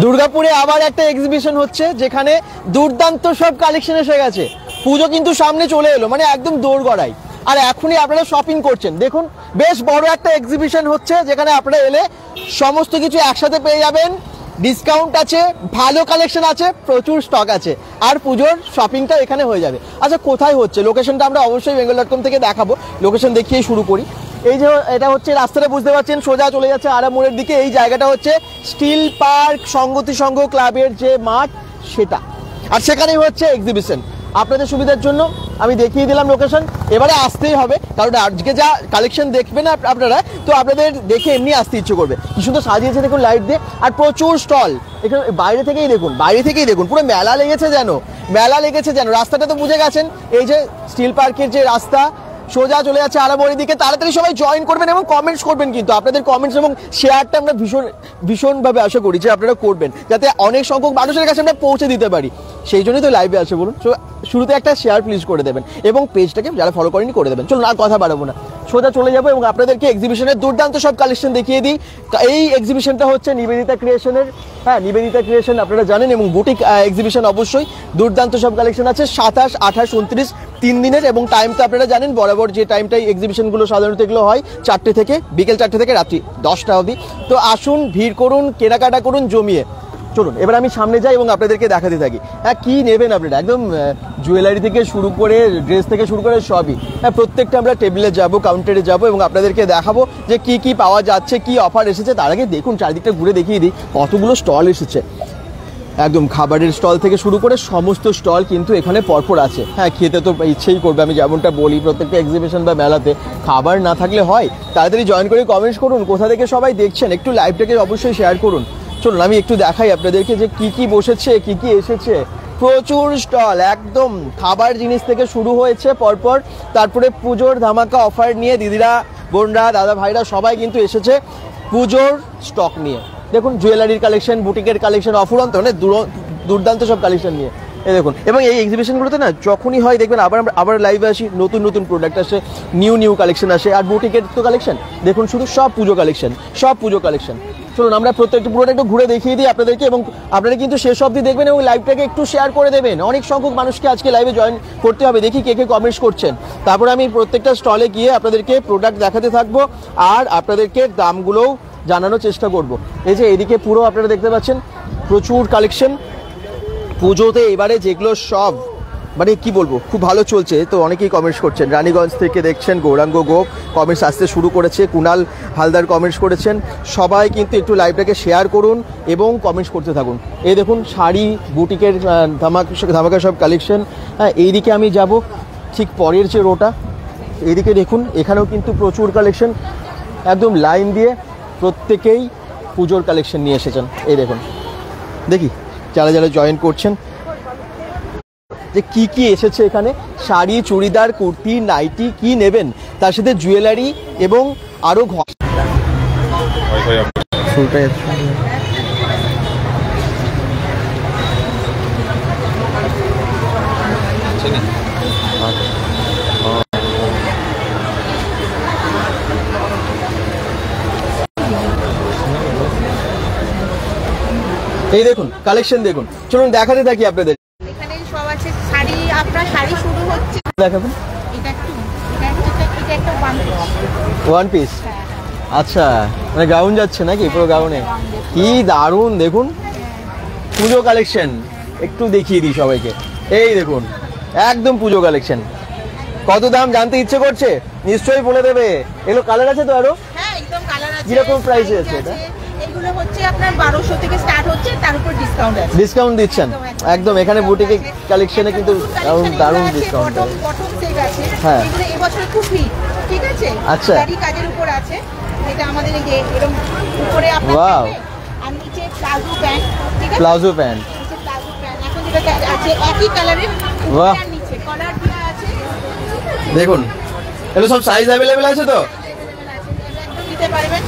দুর্গাপুরে আবার একটা এক্সিবিশন হচ্ছে যেখানে দুর্দান্ত সব কালেকশন এসে গেছে। পুজো কিন্তু সামনে চলে এলো, মানে একদম দোরগড়াই। আর এখনই আপনারা শপিং করছেন। দেখুন বেশ বড় একটা এক্সিবিশন হচ্ছে যেখানে আপনারা এলে সমস্ত কিছু একসাথে পেয়ে যাবেন। ডিসকাউন্ট আছে, ভালো কালেকশন আছে, প্রচুর স্টক আছে, আর পুজোর শপিংটা এখানে হয়ে যাবে। আচ্ছা কোথায় হচ্ছে, লোকেশনটা আমরা অবশ্যই bengal.com থেকে দেখাবো। লোকেশন দেখিয়ে শুরু করি। এই যে এটা হচ্ছে রাস্তাটা বুঝতে পারছেন, সোজা চলে যাচ্ছে আরামোড়ের দিকে। এই জায়গাটা হচ্ছে স্টিল পার্ক সংগতি সংঘ ক্লাবের যে মাঠ সেটা, আর সেখানেই হচ্ছে এক্সিবিশন। আপনাদের সুবিধার জন্য আমি দেখিয়ে দিলাম লোকেশন। এবারে আসতেই হবে, কারণ আজকে যা কালেকশন দেখবেন আপনারা, তো আপনাদের দেখে এমনি আসতে ইচ্ছে করবে। কি সুন্দর সাজিয়েছে দেখুন লাইট দিয়ে, আর প্রচুর স্টল। এখানে বাইরে থেকেই দেখুন পুরো মেলা লেগেছে যেন। রাস্তাটা তো বুঝে গেছেন, এই যে স্টিল পার্কের যে রাস্তা সোজা চলে যাচ্ছে আরামবাড়ির দিকে। তাড়াতাড়ি সবাই জয়েন করবেন এবং কমেন্টস করবেন, কিন্তু আপনাদের কমেন্টস এবং শেয়ারটা আমরা ভীষণভাবে আশা করি যে আপনারা করবেন, যাতে অনেক সংখ্যক মানুষের কাছে আমরা পৌঁছে দিতে পারি। সেই জন্যই তো লাইভে আসে বলুন। শুরুতে একটা শেয়ার প্লিজ করে দেবেন এবং পেজটাকে যারা ফলো করেনি করে দেবেন। চলুন আর কথা বাড়াবো না, সোজা চলে যাবো এবং আপনাদেরকে এক্সিবিশনের দুর্দান্ত সব কালেকশন দেখিয়ে দিই। এই এক্সিবিশনটা হচ্ছে নিবেদিতা ক্রিয়েশনের, হ্যাঁ নিবেদিতা ক্রিয়েশন আপনারা জানেন, এবং বুটিক এক্সিবিশন অবশ্যই। দুর্দান্ত সব কালেকশন আছে 27, 28, 29 3 দিনের, এবং টাইম তো আপনারা জানেন বরাবর যে টাইমটাই এক্সিবিশনগুলো সাধারণত এগুলো হয় 4টে থেকে, বিকেল 4টে থেকে রাত্রি 10টা অবধি। তো আসুন, ভিড় করুন, কেনাকাটা করুন জমিয়ে। চলুন এবার আমি সামনে যাই এবং আপনাদেরকে দেখাতে থাকি। হ্যাঁ কি নেবেন আপনারা, একদম জুয়েলারি থেকে শুরু করে ড্রেস থেকে শুরু করে সবই। হ্যাঁ প্রত্যেকটা আমরা টেবিলে যাব, কাউন্টারে যাব এবং আপনাদেরকে দেখাবো যে কি কি পাওয়া যাচ্ছে, কি অফার এসেছে। তার আগে দেখুন চারিদিকটা ঘুরে দেখিয়ে দিই কতগুলো স্টল এসেছে। একদম খাবারের স্টল থেকে শুরু করে সমস্ত স্টল কিন্তু এখানে পরপর আছে। হ্যাঁ খেতে তো ইচ্ছেই করবে, আমি যেমনটা বলি প্রত্যেকটা এক্সিবিশন বা মেলাতে খাবার না থাকলে হয়। তাড়াতাড়ি জয়েন করে কমেন্টস করুন কোথা থেকে সবাই দেখছেন, একটু লাইভটাকে অবশ্যই শেয়ার করুন। চলুন আমি একটু দেখাই আপনাদেরকে যে কি কি বসেছে, কি কি এসেছে। প্রচুর স্টল, একদম খাবার জিনিস থেকে শুরু হয়েছে পরপর। তারপরে পুজোর ধামাকা অফার নিয়ে দিদিরা, বোনরা, দাদা ভাইরা সবাই কিন্তু এসেছে পুজোর স্টক নিয়ে। দেখুন জুয়েলারির কালেকশন, বুটিকের কালেকশন, অফুরন্ত মানে দুর্দান্ত সব কালেকশন নিয়ে। এই দেখুন, এবং এই এক্সিবিশনগুলোতে না যখনই হয় দেখবেন আবার লাইভে আসি, নতুন প্রোডাক্ট আসে, নিউ কালেকশন আসে। আর বুটিকের তো কালেকশন দেখুন, শুধু সব পুজো কালেকশন। চলুন আমরা প্রত্যেকটা পুরোটা একটু ঘুরে দেখিয়ে দিই আপনাদেরকে, এবং আপনারা কিন্তু শেষ অবধি দেখবেন এবং লাইভটাকে একটু শেয়ার করে দেবেন। অনেক সংখ্যক মানুষকে আজকে লাইভে জয়েন করতে হবে, দেখি কে কে কমেন্টস করছেন। তারপরে আমি প্রত্যেকটা স্টলে গিয়ে আপনাদেরকে প্রোডাক্ট দেখাতে থাকবো আর আপনাদেরকে দামগুলোও জানানোর চেষ্টা করব। এই যে এদিকে পুরো আপনারা দেখতে পাচ্ছেন প্রচুর কালেকশন পুজোতে এবারে, যেগুলো সব মানে কি বলবো খুব ভালো চলছে। তো অনেকেই কমেন্টস করছেন, রানীগঞ্জ থেকে দেখছেন গৌরাঙ্গ গোপ কমেন্টস আসতে শুরু করেছে, কুণাল হালদার কমেন্টস করেছেন। সবাই কিন্তু একটু লাইভটাকে শেয়ার করুন এবং কমেন্টস করতে থাকুন। এই দেখুন শাড়ি, বুটিকের ধামাকা সব কালেকশন। হ্যাঁ এইদিকে আমি যাব ঠিক পরের যে রোটা, এইদিকে দেখুন এখানেও কিন্তু প্রচুর কালেকশন, একদম লাইন দিয়ে প্রত্যেকেই পুজোর কালেকশন নিয়ে এসেছেন। এই দেখুন, দেখি যারা জয়েন করছেন যে কি কি এসেছে এখানে। শাড়ি, চুড়িদার, কুর্তি, নাইটি, কি নেবেন, তার সাথে জুয়েলারি এবং আরো এই দেখুন কালেকশন দেখুন। চলুন দেখাতে থাকি আপনাদের। এখানে সব আছে শাড়ি, আপনার শাড়ি শুরু হচ্ছে, দেখাবেন। এটা একটা ওয়ান পিস, আচ্ছা মানে গাউন যাচ্ছে নাকি পুরো গাউনে? কি দারুণ, দেখুন পুজো কালেকশন একটু দেখিয়ে দিই সবাইকে। এই দেখুন একদম পুজো কালেকশন। কত দাম জানতে ইচ্ছে করছে? নিশ্চয়ই বলে দেবে। এগুলো কালার আছে তো আরো? হ্যাঁ একদম কালার আছে। কিরকম প্রাইস আছে এটা? এগুলো হচ্ছে আপনার 1200 থেকে স্টার্ট হচ্ছে, তার উপর ডিসকাউন্ট আছে। ডিসকাউন্ট দিচ্ছেন একদম। এখানে বুটিকে কালেকশনে কিন্তু দারুণ ডিসকাউন্ট আছে। বটম সেট আছে, হ্যাঁ এগুলো এই বছর খুব হিট, ঠিক আছে? আচ্ছা, শাড়ি কাজের উপর আছে, এটা আমাদের এই যে এরকম উপরে আপনার আর নিচে প্লাজো প্যান্ট, ঠিক আছে? প্লাজো প্যান্ট, নিচে প্লাজো প্যান্ট এখন যেটা আছে একই কালারের, উপরে আর নিচে কলার দেওয়া আছে। দেখুন এগুলো সব সাইজ अवेलेबल আছে তো? একদম নিতে পারবেন।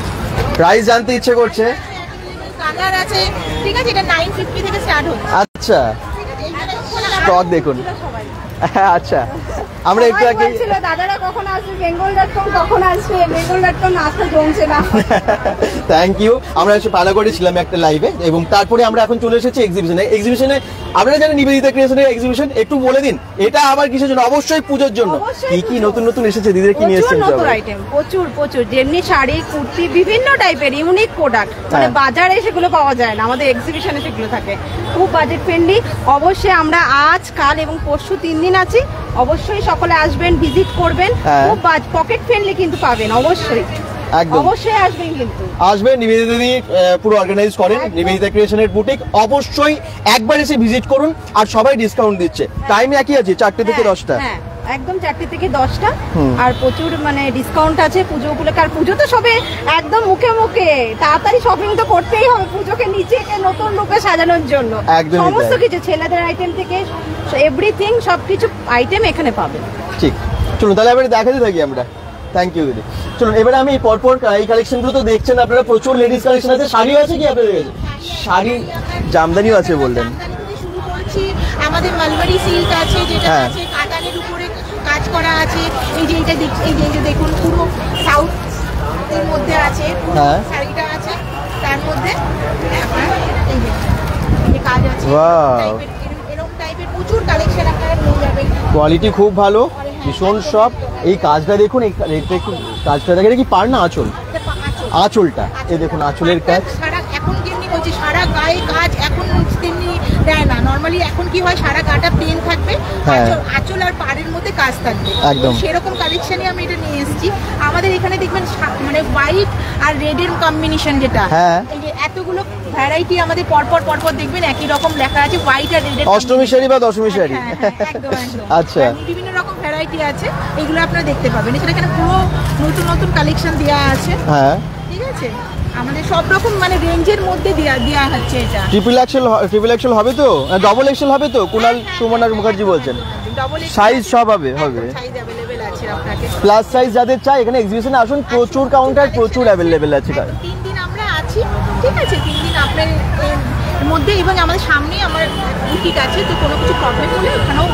প্রাইস জানতে ইচ্ছে করছে? কালার আছে, ঠিক আছে? এটা 950 থেকে স্টার্ট হচ্ছে। আচ্ছা স্টক দেখুন। আচ্ছা আমরা একটু আগে দাদারা কখন আসবে, bengal.com কখন আসবে, bengal.com আসতে জমছে না। Thank you. আমরা এসে পালাগড়ে ছিলাম একটা লাইভে, এবং তারপরে আমরা এখন চলে এসেছি এক্সিবিশনে। আপনারা জানেন নিবেদিতা ক্রিয়েশনের এক্সিবিশন, একটু বলে দিন এটা আবার কিসের জন্য? অবশ্যই পুজোর জন্য। কি কি নতুন নতুন এসেছে দিদিরা, কি নিয়ে এসেছেন? নতুন আইটেম প্রচুর, যেমনি শাড়ি, কুর্তি, বিভিন্ন টাইপের ইউনিক প্রোডাক্ট, মানে বাজারে সেগুলো পাওয়া যায় না, আমাদের এক্সিবিশনে সেগুলো থাকে। খুব বাজেট ফ্রেন্ডলি। অবশ্যই আমরা আজ, কাল এবং পরশু 3 দিন আছি, অবশ্যই সকলে আসবেন, ভিজিট করবেন। খুব পকেট ফ্রেন্ডলি কিন্তু পাবেন, অবশ্যই অবশ্যই আসবেন, কিন্তু আসবেন। নিবেদিতা দিদি পুরো অর্গানাইজ করেন নিবেদিতা ক্রিয়েশনের বুটিক, অবশ্যই একবার এসে ভিজিট করুন। আর সবাই ডিসকাউন্ট দিচ্ছে, টাইম একই আছে 4টে থেকে 10টা। হ্যাঁ একদম 4টে থেকে 10টা। আর প্রচুর মানে ডিসকাউন্ট আছে পুজো উপলক্ষে। আর পুজো তো সবে একদম মুখে মুখে, তাড়াতাড়ি শপিং তো করতেই হবে পুজোকে নিজেকে নতুন রূপে সাজানোর জন্য। সমস্ত কিছু, ছেলেদের আইটেম থেকে এভরিথিং, সবকিছু আইটেম এখানে পাবেন। ঠিক, চলুন তাহলে এবারে দেখাতে থাকি আমরা। থ্যাংক ইউ দিদি। চলুন এবারে আমি পরপর এই কালেকশনগুলো তো দেখছেন আপনারা, প্রচুর লেডিস কালেকশন আছে। শাড়িও আছে কি আপনাদের কাছে? শাড়ি, জামদানিও আছে বললেন। শুরু করছি, আমাদের মালবাড়ি সিল্ক আছে, যেটা আছে কাতানের উপরে কাজ করা আছে। এই যে এটা দেখুন, পুরো সাউথ এর মধ্যে আছে, শাড়িটা আছে, তার মধ্যে এই কাজ আছে। এরকম টাইপের প্রচুর কালেকশন আপনারা পেয়ে যাবেন। কোয়ালিটি খুব ভালো, ভীষণ সব। এই কাজটা দেখুন, এই রেটটা একটু কাজটা দেখে, এটা কি পার না আঁচল? আঁচলটা এই দেখুন, আঁচলের কাজ। সারা এখন যেমনি বলছি, সারা গায়ে কাজ এখন তেমনি দেয় না। নরমালি এখন কি হয়, সারা গাটা প্লেন থাকবে, আঁচল আর পাড়ের মধ্যে কাজ থাকবে, একদম সেরকম কালেকশনই আমি এটা নিয়ে এসেছি। আমাদের এখানে দেখবেন মানে হোয়াইট আর রেড এর কম্বিনেশন, যেটা এই যে এতগুলো ভ্যারাইটি আমাদের পরপর দেখবেন একই রকম লেখা আছে, হোয়াইট আর রেড। অষ্টমী শাড়ি বা দশমী শাড়ি, একদম। আচ্ছা, বিভিন্ন রকম ভ্যারাইটি আছে, এগুলো আপনারা দেখতে পাবেন। এখানে পুরো নতুন কালেকশন দেওয়া আছে। হ্যাঁ, ঠিক আছে, আমাদের সব রকম মানে রেঞ্জের মধ্যে দেওয়া হচ্ছে। এটা ট্রিপল এক্সেল হবে তো, ডবল এক্সেল হবে তো? কুনাল সুমনার মুখার্জি বলছেন সাইজ সব হবে। সাইজ अवेलेबल আছে আপনাকে। প্লাস সাইজ যাদের চাই, এখানে এক্সিবিশনে আসুন, প্রচুর কাউন্টার, প্রচুর অ্যাভেলেবেল আছে। 3 দিন আমরা আছি, ঠিক আছে, 3 দিন আপনার মধ্যে, এবং আমাদের সামনেই আমার বুটিক আছে, তো কোনো কিছু প্রবলেম হলে ওখানেও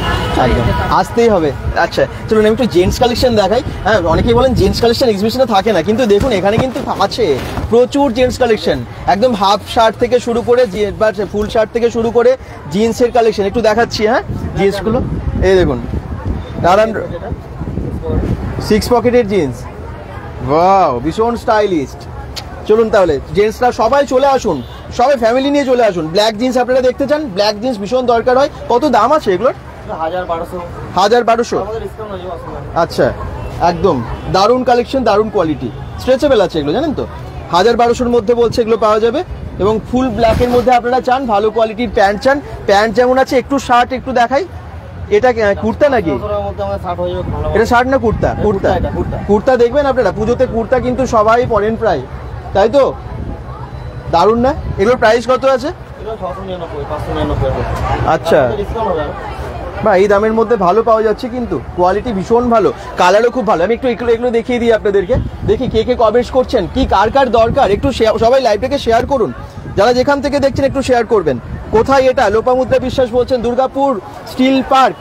আসতেই হবে। আচ্ছা চলুন আমি একটু জেন্টস কালেকশন দেখাই। হ্যাঁ, অনেকেই বলেন জেন্টস কালেকশন এক্সিবিশনে থাকে না, কিন্তু দেখুন এখানে কিন্তু আছে প্রচুর জেন্টস কালেকশন, একদম হাফ শার্ট থেকে শুরু করে ফুল শার্ট থেকে শুরু করে জিন্সের কালেকশন একটু দেখাচ্ছি। হ্যাঁ, জিন্সগুলো এই দেখুন, নানান 6 পকেটের জিন্স, ওয়াও ভীষণ স্টাইলিস্ট। চলুন তাহলে জেন্টসরা সবাই চলে আসুন, সবাই ফ্যামিলি নিয়ে চলে আসুন। ব্ল্যাক জিন্স আপনারা দেখতে চান, ব্ল্যাক জিন্স ভীষণ দরকার হয়। কত দাম আছে এগুলোর? 1200। আচ্ছা, একদম দারুণ কালেকশন, দারুণ কোয়ালিটি, স্ট্রেচেবল আছে এগুলো, জানেন তো। 1200-র মধ্যে বলছে এগুলো পাওয়া যাবে। এবং ফুল ব্ল্যাকের মধ্যে আপনারা চান, ভালো কোয়ালিটির প্যান্ট চান, প্যান্ট যেমন আছে, একটু শার্ট একটু দেখাই। এটা কুর্তা নাকি? এটা শার্ট না কুর্তা? কুর্তা দেখবেন আপনারা, পুজোতে কুর্তা কিন্তু সবাই পরেন প্রায়, তাই তো? দারুণ না? এগুলোর প্রাইস কত আছে? আচ্ছা, বা এই দামের মধ্যে ভালো পাওয়া যাচ্ছে, কিন্তু কোয়ালিটি ভীষণ ভালো, কালারও খুব ভালো। আমি একটু এগুলো দেখিয়ে দিই আপনাদেরকে, দেখি কে কমেন্টস করছেন, কি কার দরকার। একটু সবাই লাইভটাকে শেয়ার করুন, যারা যেখান থেকে দেখছেন একটু শেয়ার করবেন। কোথায় এটা? লোপামুদ্রা বিশ্বাস বলছেন দুর্গাপুর স্টিল পার্ক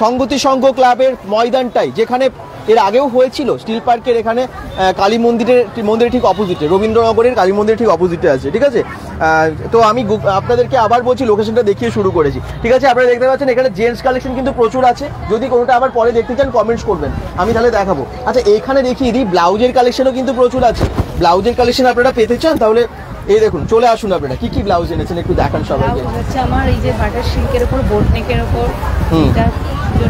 সংগতি সংঘ ক্লাবের ময়দানটাই, যেখানে এর আগেও হয়েছিল স্টিল পার্কের এখানে কালী মন্দিরের ঠিক অপোজিটে, রবীন্দ্রনগরের কালী মন্দিরের ঠিক অপোজিটে আছে, ঠিক আছে। তো আমি আপনাদেরকে আবার বলছি, লোকেশনটা দেখিয়ে শুরু করেছি, ঠিক আছে। আপনারা দেখতে পাচ্ছেন এখানে জেন্টস কালেকশন কিন্তু প্রচুর আছে, যদি কোনোটা আবার পরে দেখতে চান কমেন্টস করবেন, আমি তাহলে দেখাবো। আচ্ছা, এখানে দেখিয়ে দিই, ব্লাউজের কালেকশনও কিন্তু প্রচুর আছে। ব্লাউজের কালেকশন আপনারা পেতে চান তাহলে এই দেখুন, চলে আসুন। আপনারা কি ব্লাউজ এনেছেন একটু দেখান সবাইকে। আমার এই যে বাটার সিল্কের উপর, বোট নেকের উপর, এটা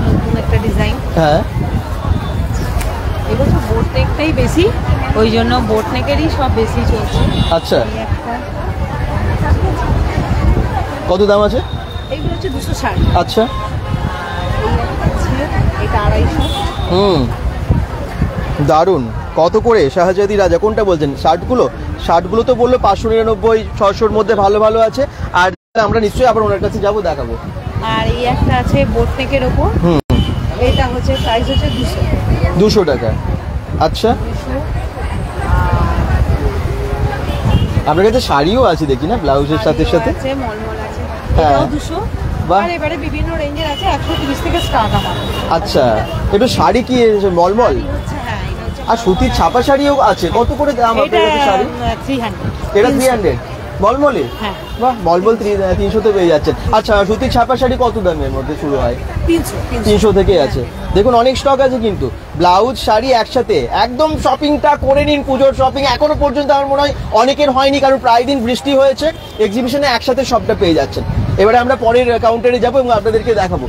নতুন একটা ডিজাইন। হ্যাঁ, এগুলো বোট নেকটাই বেশি, ওই জন্য বোট নেকেরই সব বেশি চলছে। আচ্ছা, কত দাম আছে? এইগুলো হচ্ছে 260। আচ্ছা, এটা 250। দারুণ। কত করে? শাহজাদি রাজা কোনটা বলছেন? শার্টগুলো তো বললো 599, 600-র মধ্যে ভালো ভালো আছে। আর আমরা নিশ্চয়ই আবার ওনার কাছে যাবো, দেখাবো। আর এই একটা আছে বোট নেকের উপর, এটা হচ্ছে প্রাইস হচ্ছে 200 টাকা। আচ্ছা, আপনার কাছে শাড়িও আছে দেখি না, ব্লাউজের সাথে সাথে? মলমল আছে, এটাও 200। বাহ, আর এবারে বিভিন্ন রেঞ্জের আছে 130 থেকে স্টার্ট আমার। আচ্ছা একটু শাড়ি কি মলমল এই হচ্ছে, হ্যাঁ এটা হচ্ছে আর সুতির ছাপা শাড়িও আছে, কত করে দাম আপনার কাছে শাড়ি? 300। এটা 300 মলমলে? হ্যাঁ। বাহ, মলমল 300-তে পেয়ে যাচ্ছেন। আচ্ছা সুতির ছাপা শাড়ি কত দামের মধ্যে শুরু হয়? 300 থেকে আছে। দেখুন অনেক স্টক আছে কিন্তু, ব্লাউজ শাড়ি একসাথে। একদম শপিংটা করে নিন, পুজোর শপিং এখনো পর্যন্ত আমার মনে হয় অনেকের হয়নি, কারণ প্রায় দিন বৃষ্টি হয়েছে। এক্সিবিশনে একসাথে সবটা পেয়ে যাচ্ছেন। এবারে আমরা পরের কাউন্টারে যাবো এবং আপনাদেরকে দেখাবো।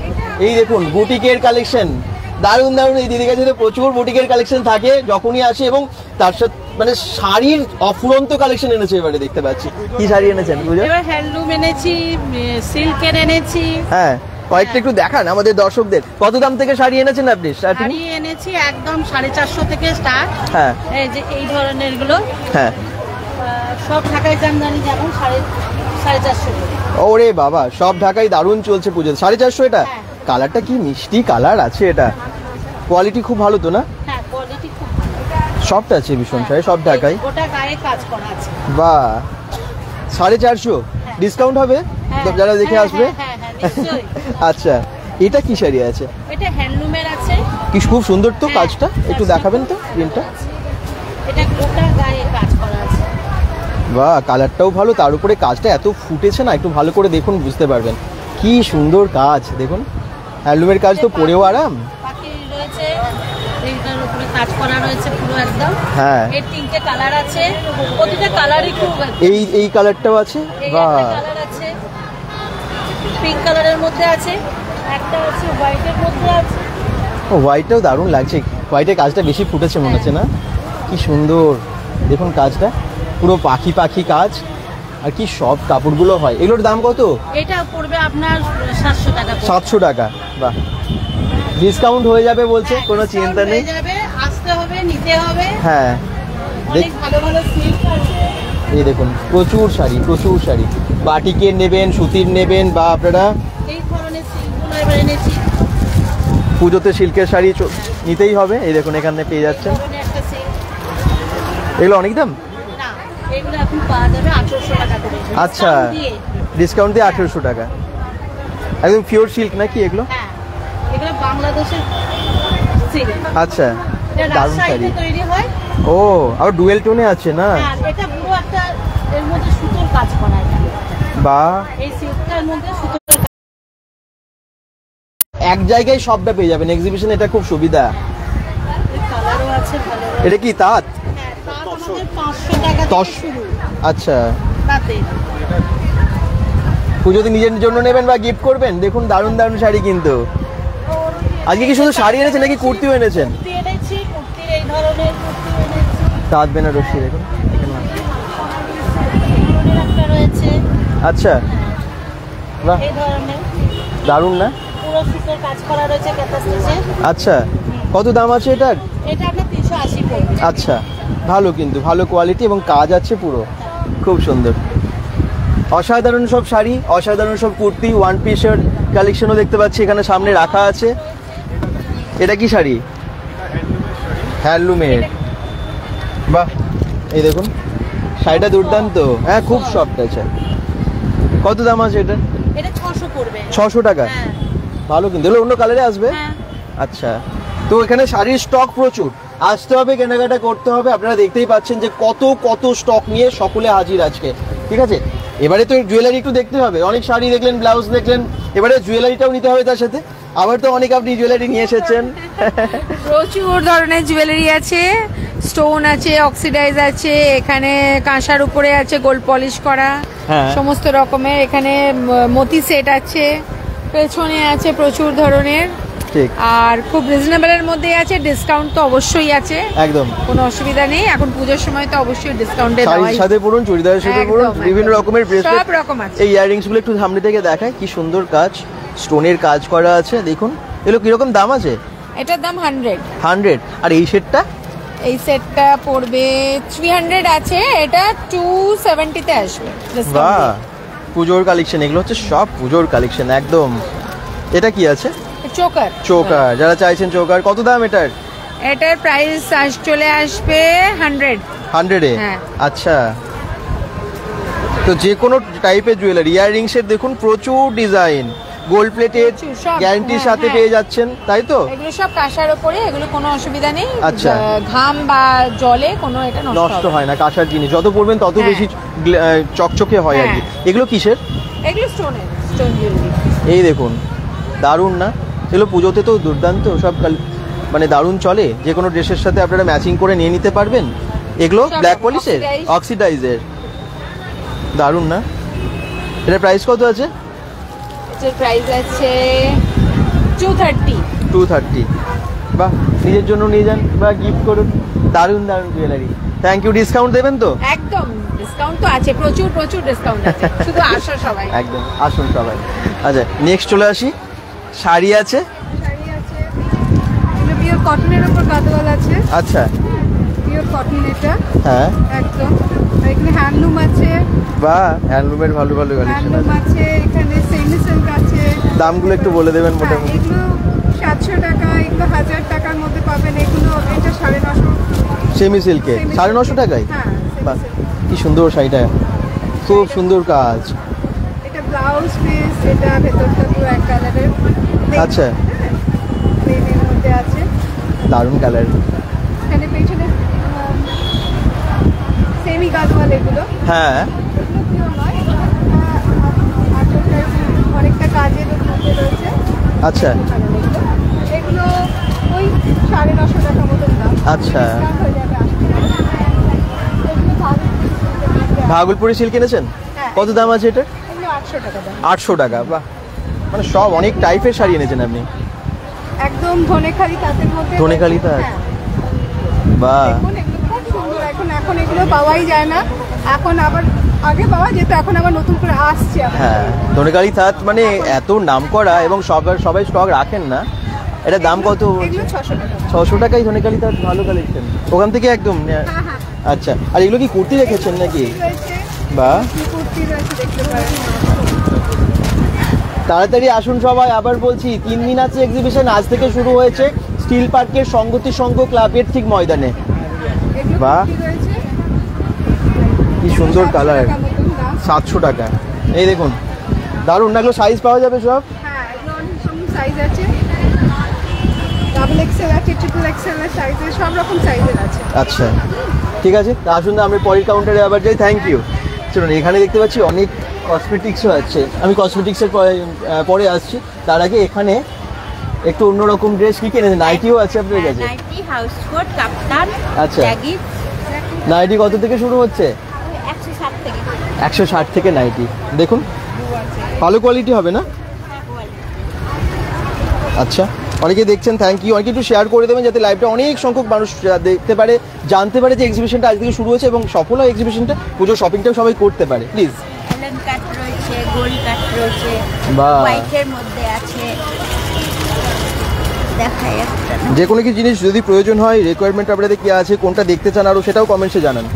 এই দেখুন বুটিকের কালেকশন, দারুণ দারুণ। এই দিদির কাছে প্রচুর বুটিকের কালেকশন থাকে যখনই আসে, এবং তার সাথে মানে শাড়ির অফুরন্ত কালেকশন এনেছে। এবারে দেখতে পাচ্ছি কি শাড়ি এনেছেন পুজো? এবার হ্যান্ডলুম এনেছি, সিল্কের এনেছি। হ্যাঁ, কয়েকটা একটু দেখান আমাদের দর্শকদের। কত দাম থেকে শাড়ি এনেছেন আপনি? শাড়ি এনেছি একদম 450 থেকে স্টার্ট। হ্যাঁ, এই যে এই ধরনের গুলো হ্যাঁ। সব ঢাকায় জামদানি যেমন 450 করে। ওরে বাবা, সব ঢাকায় দারুণ চলছে পুজো। 450 এটা? হ্যাঁ। কালারটা কি মিষ্টি কালার আছে, এটা কোয়ালিটি খুব ভালো তো না? হ্যাঁ, কোয়ালিটি খুব সফট আছে ভীষণ শাড়ি, সব ঢাকায়। ওটা গায়ে কাজ করা আছে। বাহ, 450 ডিসকাউন্ট হবে যারা দেখে আসবে? হ্যাঁ, নিশ্চয়ই। আচ্ছা, এটা কি শাড়ি আছে? এটা হ্যান্ডলুমের আছে। কি খুব সুন্দর তো হ্যাঁ, কাজটা, একটু দেখাবেন তো প্রিন্টটা? এটা গোটা গায়ে কাজ করা আছে। বাহ, কালারটাও ভালো, তার উপরে কাজটা এত ফুটেছে না, একটু ভালো করে দেখুন বুঝতে পারবেন কি সুন্দর কাজ। দেখুন হ্যান্ডলুমের কাজ তো পরেও আরাম। বাকি রয়েছে এইটার উপরে কাজ করা রয়েছে পুরো একদম। হ্যাঁ, এর 3টে কালার আছে, প্রতিটা কালারই খুব। এই কালারটাও আছে। এই বাহ, একটা কালার আছে, পিঙ্ক কালারের মধ্যে আছে, একটা আছে হোয়াইটের মধ্যে আছে। ও হোয়াইটটাও দারুণ লাগছে, হোয়াইটের কাজটা বেশি ফুটেছে মনে হচ্ছে না? কি সুন্দর দেখুন কাজটা, পুরো পাখি পাখি কাজ। আর কি সব কাপড়গুলো হয়। এগুলোর দাম কত? এটা পড়বে আপনার 700 টাকা। 700 টাকা। বাহ, ডিসকাউন্ট হয়ে যাবে বলছে, কোনো চিন্তা নেই। হয়ে যাবে, আসতে হবে, নিতে হবে। হ্যাঁ, অনেক ভালো ভালো সিল্ক আছে। এই দেখুন প্রচুর শাড়ি, প্রচুর শাড়ি। বাটিকের নেবেন, সুতির নেবেন, বা আপনারা এই ধরনের সিল্কগুলো এবার এনেছি। পুজোতে সিল্কের শাড়ি নিতেই হবে। এই দেখুন এখানে পেয়ে যাচ্ছেন। এই ধরনের একটা সিল্ক। এগুলো অনেক দাম? না, এগুলো এখন পাওয়া যাবে 1800 টাকা করে। আচ্ছা, Discount দিয়ে। ডিসকাউন্ট দিয়ে 1800 টাকা। একদম পিওর সিল্ক নাকি এগুলো? হ্যাঁ, এগুলো বাংলাদেশের সিল্ক। আচ্ছা, এটা দারুণ শাড়ি। রাজশাহীতে তৈরি হয়। ও, আবার ডুয়েল টোনে আছে না? হ্যাঁ, এটা পুরো একটা এর মধ্যে সুতোর কাজ করা আছে। বা এই সিল্কটার মধ্যে সুতোর এক জায়গায় সবটা পেয়ে যাবেন এক্সিবিশনে, এটা খুব সুবিধা। কালারও আছে ভালো। এটা কি তাঁত? হ্যাঁ, তার আমাদের 500 টাকা থেকে শুরু। আচ্ছা, তাতে পুজোতে নিজের জন্য নেবেন বা গিফট করবেন। দেখুন দারুণ দারুণ শাড়ি কিন্তু। আজকে কি শুধু শাড়ি এনেছেন নাকি কুর্তিও এনেছেন? কুর্তি এনেছি, কুর্তির এই ধরনের কুর্তি এনেছি। তাঁত বেনারসি দেখুন এখানে। এই ধরনের একটা রয়েছে। আচ্ছা, বাহ, এই ধরনের দারুণ না? পুরো সুতোর কাজ করা রয়েছে কাঁথা স্টিচে। আচ্ছা, কত দাম আছে এটার? এটা আপনার 380 পড়বে। আচ্ছা, ভালো কিন্তু, ভালো কোয়ালিটি এবং কাজ আছে পুরো, খুব সুন্দর। অসাধারণ সব শাড়ি, অসাধারণ সব কুর্তি, ওয়ান পিসের কালেকশনও দেখতে পাচ্ছি এখানে সামনে রাখা আছে। এটা কি শাড়ি? হ্যান্ডলুমের। বাহ, এই দেখুন শাড়িটা দুর্দান্ত। হ্যাঁ, খুব সফট আছে। কত দাম আছে এটা? এটা 600 পড়বে। 600 টাকা। হ্যাঁ, ভালো কিন্তু, এগুলো অন্য কালারে আসবে? হ্যাঁ। আচ্ছা, তো এখানে শাড়ির স্টক প্রচুর, আসতে হবে, কেনাকাটা করতে হবে। আপনারা দেখতেই পাচ্ছেন যে কত কত স্টক নিয়ে সকলে হাজির আজকে। ঠিক আছে, এবারে তো জুয়েলারি একটু দেখতে হবে। অনেক শাড়ি দেখলেন, ব্লাউজ দেখলেন, এবারে জুয়েলারিটাও নিতে হবে তার সাথে। আবার তো অনেক আপনি জুয়েলারি নিয়ে এসেছেন। প্রচুর ধরনের জুয়েলারি আছে, স্টোন আছে, অক্সিডাইজ আছে, এখানে কাঁসার উপরে আছে গোল্ড পলিশ করা, হ্যাঁ। সমস্ত রকমের। এখানে মতি সেট আছে, পেছনে আছে প্রচুর ধরনের, ঠিক, আর খুব রিজনেবলের মধ্যে আছে। ডিসকাউন্ট তো অবশ্যই আছে, একদম। কোনো অসুবিধা নেই। এখন পুজোর সময় তো অবশ্যই ডিসকাউন্টে শাড়ির সাথে পরুন, চুড়িদারের সাথে পরুন, বিভিন্ন রকমের ব্রেসলেট, সব রকম আছে। এই ইয়াররিংস গুলো একটু সামনে থেকে দেখায়, কি সুন্দর কাজ, স্টোনের কাজ করা আছে। দেখুন এগুলো কিরকম দাম আছে? এটার দাম 100। 100। আর এই সেটটা? এই সেটটা পড়বে 300 আছে, এটা 270-তে আসবে। বাহ, পুজোর কালেকশন, এগুলো হচ্ছে সব পুজোর কালেকশন একদম। এটা কি আছে? চোকার। চোকার, যারা চাইছেন চোকার। কত দাম এটার? এটার প্রাইস চলে আসবে 100-এ। হ্যাঁ। আচ্ছা, তো যে কোনো টাইপের জুয়েলারি, ইয়াররিংসের দেখুন প্রচুর ডিজাইন, গোল্ড প্লেটেড প্রচুর, সব, গ্যারান্টির হ্যাঁ, সাথে হ্যাঁ। পেয়ে যাচ্ছেন, তাই তো? এগুলো সব কাঁসার উপরে, এগুলো কোনো অসুবিধা নেই। আচ্ছা। ঘাম বা জলে কোনো এটা নষ্ট নষ্ট হয় না, কাঁসার জিনিস যত পড়বেন তত হ্যাঁ। বেশি চকচকে হয় আর কি। হ্যাঁ। এগুলো কিসের? এগুলো স্টোন জুয়েলারি। এই দেখুন, দারুণ না? এগুলো পুজোতে তো দুর্দান্ত সব মানে দারুণ চলে, যে কোনো ড্রেসের সাথে আপনারা ম্যাচিং করে নিয়ে নিতে পারবেন। এগুলো সব ব্ল্যাক পলিশের, oxidized। অক্সিডাইজের, দারুণ না? এটার প্রাইস কত আছে? এর প্রাইস আছে 230। 230। বাহ, নিজের জন্য নিয়ে যান বা গিফট করুন, দারুণ দারুণ জুয়েলারি। Thank you. ডিসকাউন্ট দেবেন তো? একদম ডিসকাউন্ট তো আছে, প্রচুর প্রচুর ডিসকাউন্ট আছে, শুধু আসো সবাই। একদম, আসুন সবাই। আচ্ছা, নেক্সট চলে আসি। শাড়ি আছে। শাড়ি আছে, এগুলো পিওর কটনের উপর গাদোয়াল আছে। আচ্ছা, পিওর কটন এটা হ্যাঁ, একদম। আর এখানে হ্যান্ডলুম আছে, বাহ, হ্যান্ডলুমের ভালো ভালো কালেকশন হ্যান্ডলুম আছে। আছে, এখানে সেমি সিল্ক আছে। দামগুলো একটু বলে দেবেন হ্যাঁ, মোটামুটি। এগুলো 700 টাকা, এগুলো 1000 টাকার মধ্যে পাবেন। এগুলো এটা 950। সেমি সিল্কে 950 টাকায়? হ্যাঁ, বাহ, কি সুন্দর শাড়িটা, খুব সুন্দর কাজ। এটা ব্লাউজ পিস, এটা ভেতরটা পুরো এক কালারের। আচ্ছা, প্লেনের মধ্যে আছে। দারুণ কালার। এখানে পেছনে সেমি গাদোয়াল এগুলো। হ্যাঁ, এগুলো পিওর নয়, অনেকটা কাজের মধ্যে রয়েছে। আচ্ছা এগুলো ওই 950 টাকা মতন দাম। আচ্ছা। Discount হয়ে যাবে 80 টাকা। এগুলো ভাগলপুরি সিল্ক কিনেছেন? হ্যাঁ। কত দাম আছে এটা? এগুলো 800 টাকা দাম। 800 টাকা। বাহ, মানে সব অনেক টাইপের শাড়ি এনেছেন আপনি। একদম ধনেখালি তাঁতের মধ্যে। ধনেখালি তাঁত? হ্যাঁ। বাহ, দেখুন এগুলো খুব সুন্দর। এখন এগুলো পাওয়াই যায় না, এখন আবার আগে পাওয়া যেত, এখন আবার নতুন করে আসছে আবার। হ্যাঁ, ধনেকালি তাঁত মানে এত নাম করা, এবং সবাই স্টক রাখেন না। এটা দাম কত? এগুলো 600 টাকা। 600 টাকায় ধনেকালি তাঁত, ভালো কালেকশন। ওখান থেকে একদম হ্যাঁ। আচ্ছা, আর এগুলো কি কুর্তি রেখেছেন নাকি? রয়েছে, বাহ, কুর্তি রয়েছে, দেখতে পারেন। তাড়াতাড়ি আসুন সবাই। আবার বলছি, 3 দিন আছে এক্সিবিশন, আজ থেকে শুরু হয়েছে স্টিল পার্কের সংগতি সংঘ ক্লাবের ঠিক ময়দানে। এগুলো বাহ। কুর্তি রয়েছে, কি সুন্দর 700 কালার। টাকা মতন দাম। 700 টাকা। এই দেখুন, দারুণ না? এগুলো সাইজ পাওয়া যাবে সব? হ্যাঁ, এগুলো অনেক রকম সাইজ আছে, ডাবল এক্সেল আছে, ট্রিপল এক্সেল এর সাইজের, সব রকম সাইজের আছে। আচ্ছা, ঠিক আছে, তা আসুন না, আমরা পরের কাউন্টারে আবার যাই। Thank you. চলুন, এখানে দেখতে পাচ্ছি অনেক কসমেটিক্সও আছে। আমি কসমেটিক্সের পরে আসছি। তার আগে এখানে একটু অন্যরকম ড্রেস কি কিনেছেন? নাইটিও আছে আপনার কাছে? নাইটি, হাউস কোট, কাপ্তান, আচ্ছা। জ্যাগিট, নাইটি কত থেকে শুরু হচ্ছে? 160 থেকে। 160 থেকে নাইটি। দেখুন, ভালো কোয়ালিটি হবে না? আচ্ছা, অনেকে দেখছেন, থ্যাংক ইউ। অনেকে একটু শেয়ার করে দেবেন যাতে লাইভটা অনেক সংখ্যক মানুষ দেখতে পারে, জানতে পারে যে এক্সিবিশনটা আজ থেকে শুরু হয়েছে, এবং সফল হয় এক্সিবিশনটা, পুজোর শপিংটাও সবাই করতে পারে। প্লিজ। অ্যালেন কাট রয়েছে, গোল্ড কাট রয়েছে, বাহ। হোয়াইটের মধ্যে আছে। দেখাই একটা। যে কোনো কিছু জিনিস যদি প্রয়োজন হয়, রিকোয়ারমেন্ট আপনাদের কি আছে, কোনটা দেখতে চান আরও, সেটাও কমেন্টসে জানান।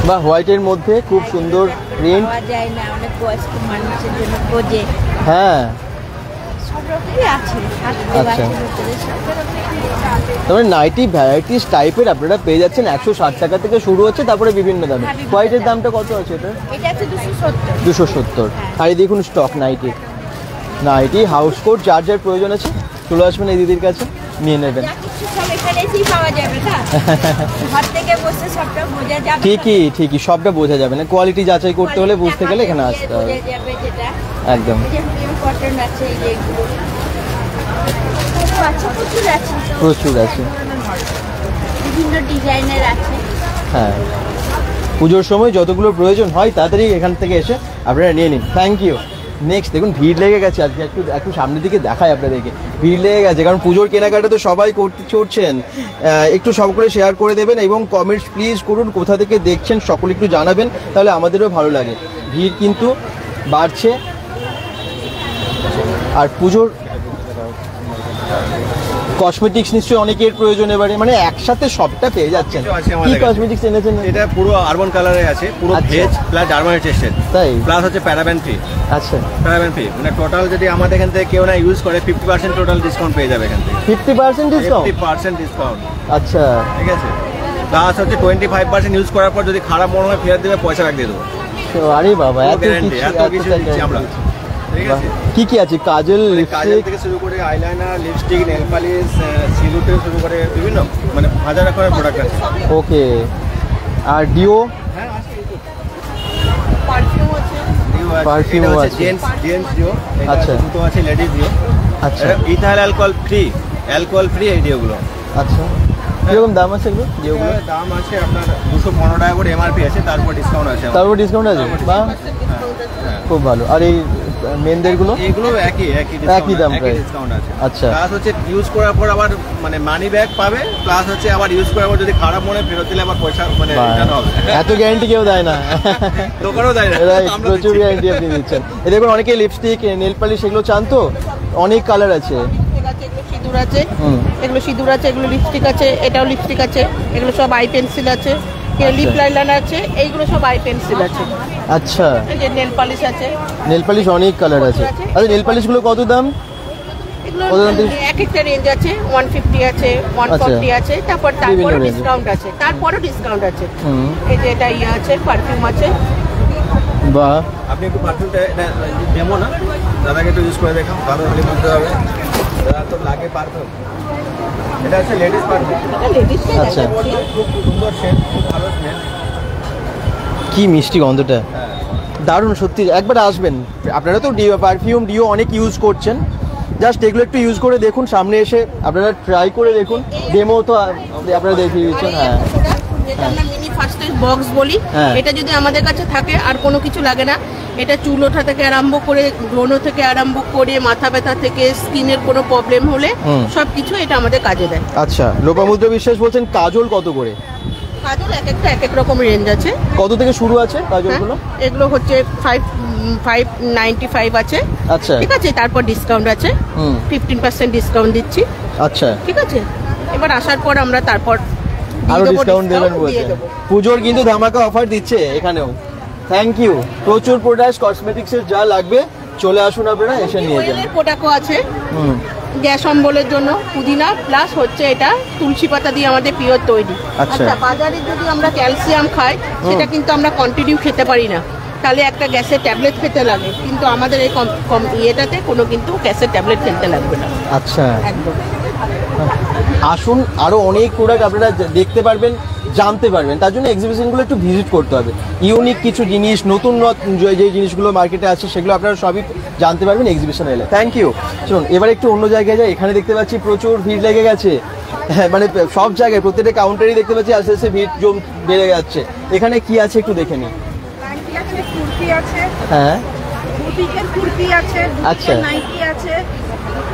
বা হোয়াইটের মধ্যে খুব সুন্দর প্রিন্ট। পাওয়া যায় না, অনেক বয়স্ক মানুষের জন্য খোঁজে। হ্যাঁ, সব রকমই আছে, আচ্ছা। তারপরে নাইটি ভ্যারাইটিস টাইপের আপনারা পেয়ে যাচ্ছেন। 160 টাকা থেকে শুরু হচ্ছে, তারপরে বিভিন্ন দামে। হ্যাঁ, বিভিন্ন হোয়াইটের দাম। দামটা কত আছে এটা? এটা আছে 270। 270। হ্যাঁ। আর এই দেখুন স্টক নাইটি, হাউস কোট, যার যার প্রয়োজন আছে চলে আসবেন এই দিদির কাছে, নিয়ে নেবেন। যা কিছু সব এখানে এসেই পাওয়া যাবে না, ঘর থেকে বসে সবটা বোঝা যাবে না। ঠিকই সবটা বোঝা যাবে না। কোয়ালিটি যাচাই করতে হলে, বুঝতে গেলে এখানে আসতে হবে। বোঝা যাবে যেটা। একদম, এই যে পিওর কটন আছে, এই যে এগুলো আছে, প্রচুর আছে, প্রচুর আছে। বিভিন্ন ডিজাইনের আছে। হ্যাঁ, পুজোর সময় যতগুলো প্রয়োজন হয় তাড়াতাড়ি এখান থেকে এসে আপনারা নিয়ে নিন। Thank you. নেক্সট দেখুন, ভিড় লেগে গেছে আজকে। একটু সামনের দিকে দেখায় আপনাদেরকে, ভিড় লেগে গেছে, কারণ পুজোর কেনাকাটা তো সবাই করছেন। একটু সব করে শেয়ার করে দেবেন, এবং কমেন্টস প্লিজ করুন, কোথা থেকে দেখছেন সকলে একটু জানাবেন, তাহলে আমাদেরও ভালো লাগে। ভিড় কিন্তু বাড়ছে, আর পুজোর কসমেটিক্স নিশ্চয়ই অনেকের প্রয়োজন এবারে, মানে একসাথে সবটা পেয়ে যাচ্ছেন। কি কসমেটিক্স এনেছেন? এটা পুরো আরবান কালারে আছে, পুরো আচ্ছা। ভেজ প্লাস জার্মানি টেস্টেড, তাই? প্লাস হচ্ছে প্যারাবেন ফ্রি। আচ্ছা, প্যারাবেন ফ্রি মানে টোটাল যদি আমাদের এখান থেকে কেউ না ইউজ করে 50% টোটাল ডিসকাউন্ট পেয়ে যাবে এখান থেকে। 50% ডিসকাউন্ট? 50% ডিসকাউন্ট, আচ্ছা, ঠিক আছে। তো প্লাস হচ্ছে 25% ইউজ করার পর যদি খারাপ মনে হয় ফেরত দেবে, পয়সা ব্যাক দিয়ে দেবো। আরে বাবা, এত গ্যারান্টি, কিছু, এত কিছু দিচ্ছি আমরা। ঠিক আছে, কি কি আছে? কাজল, কাজল লিপস্টিক, থেকে শুরু করে আইলাইনার, লিপস্টিক, নেল পালিশ, সিঁদুর থেকে শুরু করে বিভিন্ন মানে হাজার রকমের প্রোডাক্ট আছে। ওকে। আর ডিও? হ্যাঁ আছে, পারফিউম আছে। Perfume এটা হচ্ছে আছে। জেন্টস ডিও, আচ্ছা। এটা দুটো আছে লেডিস ডিও। আচ্ছা ইথাইল অ্যালকোহল ফ্রি এই ডিওগুলো। আচ্ছা, কিরকম দাম আছে এগুলো ডিওগুলো? এটার দাম আছে আপনার 215 টাকা করে এমআরপি আছে, তারপর ডিসকাউন্ট আছে। তারপর ডিসকাউন্ট আছে? বাহ, খুব ভালো। আর এই মেনদেরগুলো? এগুলো একই দাম প্রায়? ডিসকাউন্ট আছে। আচ্ছা। প্লাস হচ্ছে ইউজ করার পর আবার মানে মানি ব্যাক পাবে, প্লাস হচ্ছে আবার ইউজ করার পর যদি খারাপ মনে হয় ফেরত দিলে আবার পয়সা মানে রিটার্ন হবে। এত গ্যারান্টি কেউ দেয় না। দোকানও দেয় না, Right, আমরা প্রচুর দিচ্ছি। গ্যারান্টি আপনি দিচ্ছেন। এই দেখুন, অনেকে লিপস্টিক, নেল পালিশ এগুলো চান, তো অনেক কালার আছে। এগুলো সিঁদুর আছে, হুম। এগুলো সিঁদুর আছে, এগুলো লিপস্টিক আছে, এটাও লিপস্টিক আছে, এগুলো সব আই পেন্সিল আছে, লিপ লাইনার আছে, এইগুলো সব আই পেন্সিল আছে। আচ্ছা, এই যে নেল পালিশ আছে, নেল পালিশ অনেক কালার আছে। আচ্ছা, নেল পালিশগুলো কত দাম? এগুলো কত দাম থেকে? এক একটা রেঞ্জ আছে, 150 আছে, 140 আছে, তারপরে বিভিন্ন range। ডিসকাউন্ট আছে, তারপরও ডিসকাউন্ট আছে। হুম। এই যে এটা ইয়ে আছে, পারফিউম আছে। বাহ, আপনি একটু পারফিউমটা ডেমো না দাদাকে একটু ইউজ করে দেখান, ভালো হলে বলতে হবে। দাদা তো লাগে পারফিউম, এটা হচ্ছে লেডিস পারফিউম। এটা লেডিস আচ্ছা। খুব সুন্দর সেন্ট, খুব ভালো স্মেল। কি মিষ্টি গন্ধটা, দারুণ সত্যি। একবার আসবেন আপনারা, তো পারফিউম ডিও অনেক ইউজ করছেন, জাস্ট এগুলো একটু ইউজ করে দেখুন, সামনে এসে আপনারা ট্রাই করে দেখুন, ডেমো তো আপনারা দেখিয়ে দিচ্ছেন। হ্যাঁ, যেটা আমরা মিনি ফার্স্ট এড বক্স বলি, হ্যাঁ। এটা যদি আমাদের কাছে থাকে আর কোনো কিছু লাগে না। এটা চুল ওঠা থেকে আরম্ভ করে, ব্রণ থেকে আরম্ভ করে, মাথা ব্যথা থেকে স্কিনের কোনো প্রবলেম হলে সবকিছু এটা আমাদের কাজে দেয়। আচ্ছা, লোপামুদ্রা বিশ্বাস বলছেন কাজল কত করে? কাজল এক একটা এক এক রকম রেঞ্জ আছে। কত থেকে শুরু আছে কাজলগুলো? হ্যাঁ, এগুলো হচ্ছে 595 আছে। আচ্ছা। ঠিক আছে, তারপর ডিসকাউন্ট আছে, 15% ডিসকাউন্ট দিচ্ছি। আচ্ছা, ঠিক আছে, এবার আসার পর আমরা তারপর আরো ডিসকাউন্ট দেবেন বলছেন। পুজোর কিন্তু ধামাকা অফার দিচ্ছে এখানেও। Thank you. প্রচুর প্রোডাক্ট কসমেটিক্সের যা লাগবে চলে আসুন, আপনারা এসে নিয়ে যান। প্রোডাক্টও আছে, হুম। গ্যাস অম্বলের জন্য পুদিনা, প্লাস হচ্ছে এটা তুলসী পাতা দিয়ে আমাদের পিওর তৈরি। আচ্ছা। বাজারে যদি আমরা ক্যালসিয়াম খাই, সেটা কিন্তু আমরা কন্টিনিউ খেতে পারি না, তাহলে একটা গ্যাসের ট্যাবলেট খেতে লাগে, কিন্তু আমাদের এই ইয়েটাতে কোনো কিন্তু গ্যাসের ট্যাবলেট খেতে লাগবে না। আচ্ছা, একদম। আসুন, আরো অনেক প্রোডাক্ট আপনারা দেখতে পারবেন, জানতে পারবেন। তার জন্য এক্সিবিশনগুলো একটু ভিজিট করতে হবে। ইউনিক কিছু জিনিস, নতুন যে জিনিসগুলো মার্কেটে আছে সেগুলো আপনারা সবই জানতে পারবেন এক্সিবিশনে এলে। Thank you. চলুন এবার একটু অন্য জায়গায় যাই। এখানে দেখতে পাচ্ছি প্রচুর ভিড় লেগে গেছে। হ্যাঁ, মানে সব জায়গায় প্রত্যেকটা কাউন্টারই দেখতে পাচ্ছি আস্তে আস্তে ভিড় জম বেড়ে যাচ্ছে। এখানে কি আছে একটু দেখে নিই। কুর্তি আছে, হ্যাঁ, বুটিকের কুর্তি আছে, আচ্ছা। বুটিকের নাইটি আছে।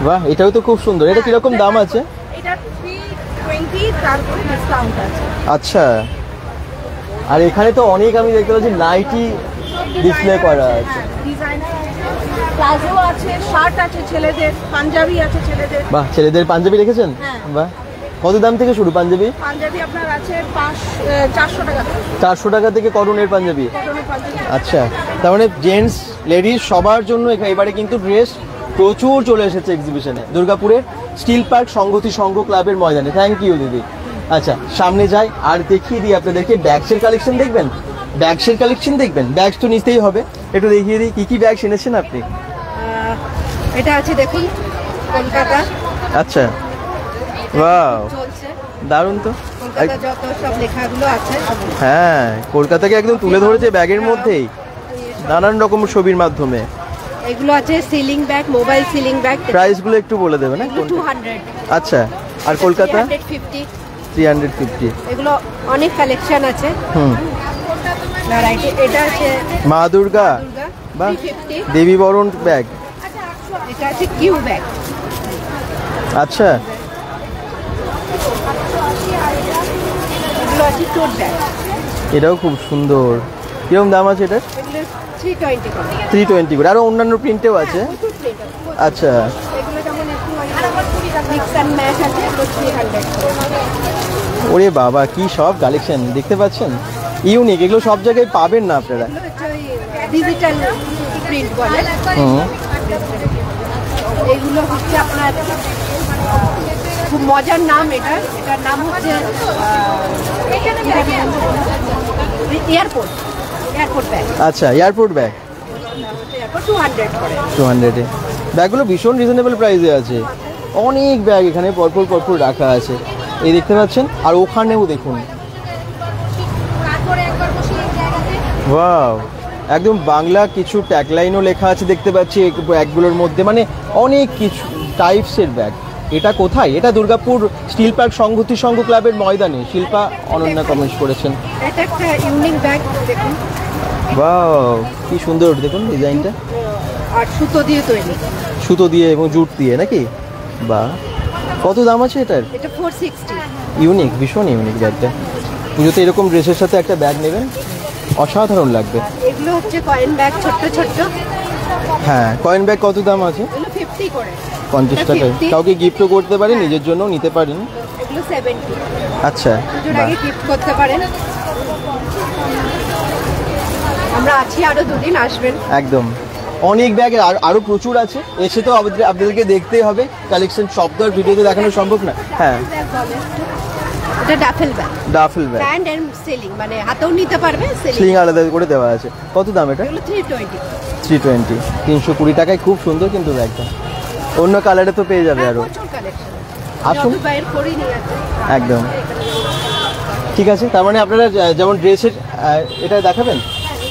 বাহ, এটাও তো খুব সুন্দর। এটা কিরকম দাম আছে? এটা 320, তারপর ডিসকাউন্ট আছে। আচ্ছা। আর এখানে তো অনেক আমি দেখতে পাচ্ছি নাইটি ডিসপ্লে করা আছে। ডিজাইনার প্লাজো আছে, শার্ট আছে ছেলেদের, পাঞ্জাবি আছে ছেলেদের। বাহ, ছেলেদের পাঞ্জাবি রেখেছেন? হ্যাঁ। বাহ, কত দাম থেকে শুরু পাঞ্জাবি? পাঞ্জাবি আপনার আছে 400 টাকা থেকে। 400 টাকা থেকে কটনের পাঞ্জাবি। কটনের পাঞ্জাবি। আচ্ছা, তার মানে জেন্টস লেডিস সবার জন্য এবারে কিন্তু ড্রেস প্রচুর চলে এসেছে এক্সিবিশনে, দুর্গাপুরের স্টিল পার্ক সংগতি সংঘ ক্লাবের ময়দানে। থ্যাংক ইউ দিদি। আচ্ছা, সামনে যাই আর দেখিয়ে দিই আপনাদেরকে। ব্যাগসের কালেকশন দেখবেন, ব্যাগসের কালেকশন দেখবেন, ব্যাগস তো নিতেই হবে। একটু দেখিয়ে দিই কি কি ব্যাগ এনেছেন আপনি। এটা আছে দেখুন, কলকাতা আচ্ছা, ওয়াও, চলছে। দারুণ তো। কলকাতা যত সব লেখাগুলো আছে সব। হ্যাঁ, কলকাতাকে একদম তুলে ধরেছে ব্যাগের মধ্যেই, নানান রকম ছবির মাধ্যমে। এগুলো আছে ceiling bag, mobile ceiling bag. প্রাইসগুলো একটু বলে দেবেন। হ্যাঁ, 200, আচ্ছা। আর কলকাতা 350। 350। এগুলো অনেক কালেকশন আছে। হুম। ভ্যারাইটি। এটা আছে মা দুর্গা, দুর্গা, বাহ, 350। দেবী বরণ ব্যাগ। এটা আছে কিউ ব্যাগ। আচ্ছা, এগুলো আছে টোট ব্যাগ। এটাও খুব সুন্দর। কিরকম দাম আছে এটা? এগুলো 320 করে। 320 করে। আরো অন্যান্য প্রিন্টেও আছে। আচ্ছা, এগুলো যেমন একটু মিক্স অ্যান্ড ম্যাচ আছে, এগুলো 300 করে। ওরে বাবা, কি সব কালেকশন দেখতে পাচ্ছেন, ইউনিক। এগুলো সব জায়গায় পাবেন না আপনারা। এগুলো হচ্ছে ওই ডিজিটাল প্রিন্ট বলে। হুম। এগুলো হচ্ছে আপনার খুব মজার নাম এটার নাম হচ্ছে এয়ারপোর্ট ব্যাগ। আচ্ছা, এয়ারপোর্ট ব্যাগ 200 করে। 200-এ ব্যাগগুলো ভীষণ রিজনেবল প্রাইসে আছে। অনেক ব্যাগ এখানে পরপর রাখা আছে, এই দেখতে পাচ্ছেন। আর ওখানেও দেখুন, ওয়াও, একদম বাংলা কিছু ট্যাগলাইনও লেখা আছে দেখতে পাচ্ছি এই ব্যাগগুলোর মধ্যে, মানে অনেক কিছু টাইপসের ব্যাগ। এটা কোথায়? এটা দুর্গাপুর স্টিল পার্ক সংহতি সংঘ ক্লাবের ময়দানে। শিল্পা অনন্যা কমেন্টস করেছেন। এটা একটা ইউনিক ব্যাগ দেখুন, ওয়াও, কি সুন্দর দেখুন ডিজাইনটা। আর সুতো দিয়ে তৈরি, সুতো দিয়ে এবং জুট দিয়ে নাকি? বাহ, কত দাম আছে এটার? এটা 460। ইউনিক, ভীষণ ইউনিক ব্যাগটা। পুজোতে এরকম ড্রেসের সাথে একটা ব্যাগ নেবেন, অসাধারণ লাগবে। এগুলো হচ্ছে কয়েন ব্যাগ, ছোট্ট হ্যাঁ, কয়েন ব্যাগ কত দাম আছে? এগুলো 50 করে। 50 টাকায়। কাউকে গিফটও করতে পারেন, নিজের জন্য নিতে পারেন। এগুলো 70। আচ্ছা, পুজোর আগে গিফট করতে পারেন। আমরা আছি, আরো 2 দিন আসবেন। একদম, অনেক ব্যাগ আরো প্রচুর আছে। এসে তো আপনাদেরকে দেখতেই হবে, কালেকশন সব তো আর ভিডিওতে দেখানো সম্ভব না। হ্যাঁ, এটা duffel bag, duffel bag, band and sealing, মানে হাতেও নিতে পারবে, স্লিং আলাদা করে দেওয়া আছে। কত দাম এটা? এগুলো 320। 320 টাকায়। খুব সুন্দর কিন্তু ব্যাগটা, অন্য কালারে তো পেয়ে যাবে আরো। প্রচুর কালেকশন, আসুন, যত বাইরে করি নিয়ে আছে। একদম ঠিক আছে। তার মানে আপনারা যেমন ড্রেসের এটা দেখাবেন,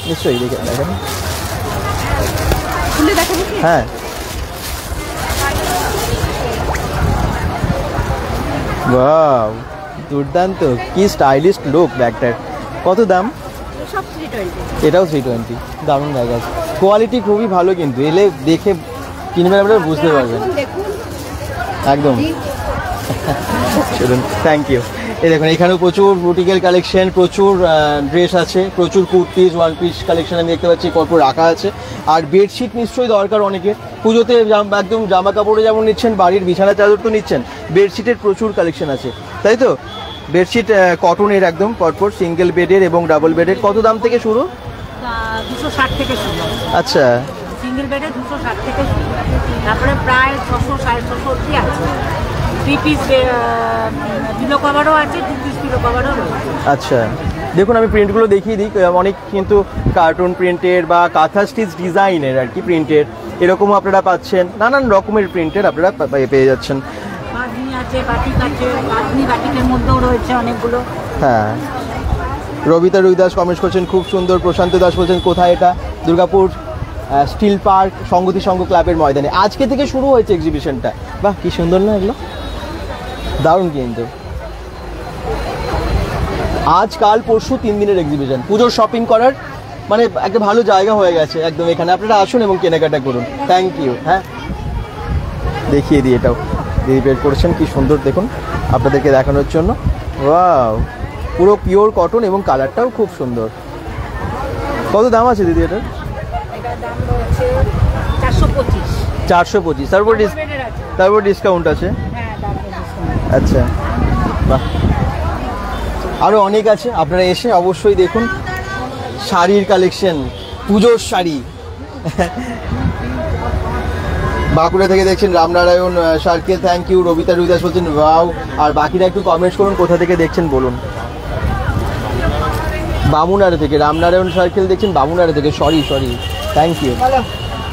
নিশ্চয়ই দেখাবেন। খুলে দেখাবো কি? হ্যাঁ, ওয়াও, দুর্দান্ত, কি স্টাইলিশ লুক ব্যাগটার। কত দাম? সব 320। এটাও 320। দারুণ ব্যাগ আছে, কোয়ালিটি খুবই ভালো, কিন্তু এলে দেখে কিনবেন আপনারা বুঝতে পারবেন। দেখুন একদম, চলুন, থ্যাংক ইউ। এই দেখুন, এখানেও প্রচুর বুটিকের কালেকশন, প্রচুর ড্রেস আছে, প্রচুর কুর্তিজ, ওয়ান পিস কালেকশন আমি দেখতে পাচ্ছি পরপর রাখা আছে। আর বেডশিট নিশ্চয়ই দরকার অনেকের পুজোতে, একদম জামা কাপড়ে যেমন নিচ্ছেন, বাড়ির বিছানা চাদর তো নিচ্ছেন, বেডশিটের প্রচুর কালেকশন আছে, তাই তো? বেডশিট কটনের একদম পরপর, সিঙ্গেল বেডের এবং ডাবল বেডের। কত দাম থেকে শুরু? 260 থেকে শুরু। আচ্ছা, সিঙ্গেল বেডে 260 থেকে শুরু, তারপরে প্রায় 600 650 অবধি আছে। 3 পিস পিলো কভারও আছে, 2 পিস পিলো কভারও রয়েছে। আচ্ছা, দেখুন আমি প্রিন্টগুলো দেখিয়ে দিই। অনেক কিন্তু কার্টুন প্রিন্টের বা কাঁথা স্টিচ ডিজাইনের আর কি প্রিন্টের, এরকমও আপনারা পাচ্ছেন। নানান রকমের প্রিন্টের আপনারা পেয়ে যাচ্ছেন। বাঁধনি আছে, বাটিক আছে, বাটিকের মধ্যেও রয়েছে অনেকগুলো। হ্যাঁ, রবিতা রুইদাস কমেন্টস করছেন খুব সুন্দর। প্রশান্ত দাস বলছেন কোথায় এটা? দুর্গাপুর স্টিল পার্ক সংগতি সংঘ ক্লাবের ময়দানে আজকে থেকে শুরু হয়েছে এক্সিবিশনটা। বাহ, কি সুন্দর না এগুলো, দারুণ। কিন্তু আজ কাল পরশু 3 দিনের এক্সিবিশন, পুজোর শপিং করার মানে একটা ভালো জায়গা হয়ে গেছে একদম। এখানে আপনারা আসুন এবং কেনাকাটা করুন। Thank you. হ্যাঁ, দেখিয়ে দিই, এটাও দিদি বের করেছেন, কি সুন্দর দেখুন আপনাদেরকে দেখানোর জন্য। ওয়াও, পুরো পিওর কটন এবং কালারটাও খুব সুন্দর। কত দাম আছে দিদি এটার? এটার দাম রয়েছে 425। 425। তারপর ডিসকাউন্ট আছে? হ্যাঁ, আচ্ছা, বাহ, আরও অনেক আছে, আপনারা এসে অবশ্যই দেখুন। শাড়ির কালেকশন, পুজোর শাড়ি। বাঁকুড়া থেকে দেখছেন রামনারায়ণ সার্কেল, থ্যাংক ইউ। রবিতা রুইদাস বলছেন ওয়াও। আর বাকিরা একটু কমেন্টস করুন কোথা থেকে দেখছেন বলুন। বামুনাড়া থেকে রামনারায়ণ সার্কেল দেখছেন, বামুনাড়া থেকে, সরি, থ্যাংক ইউ।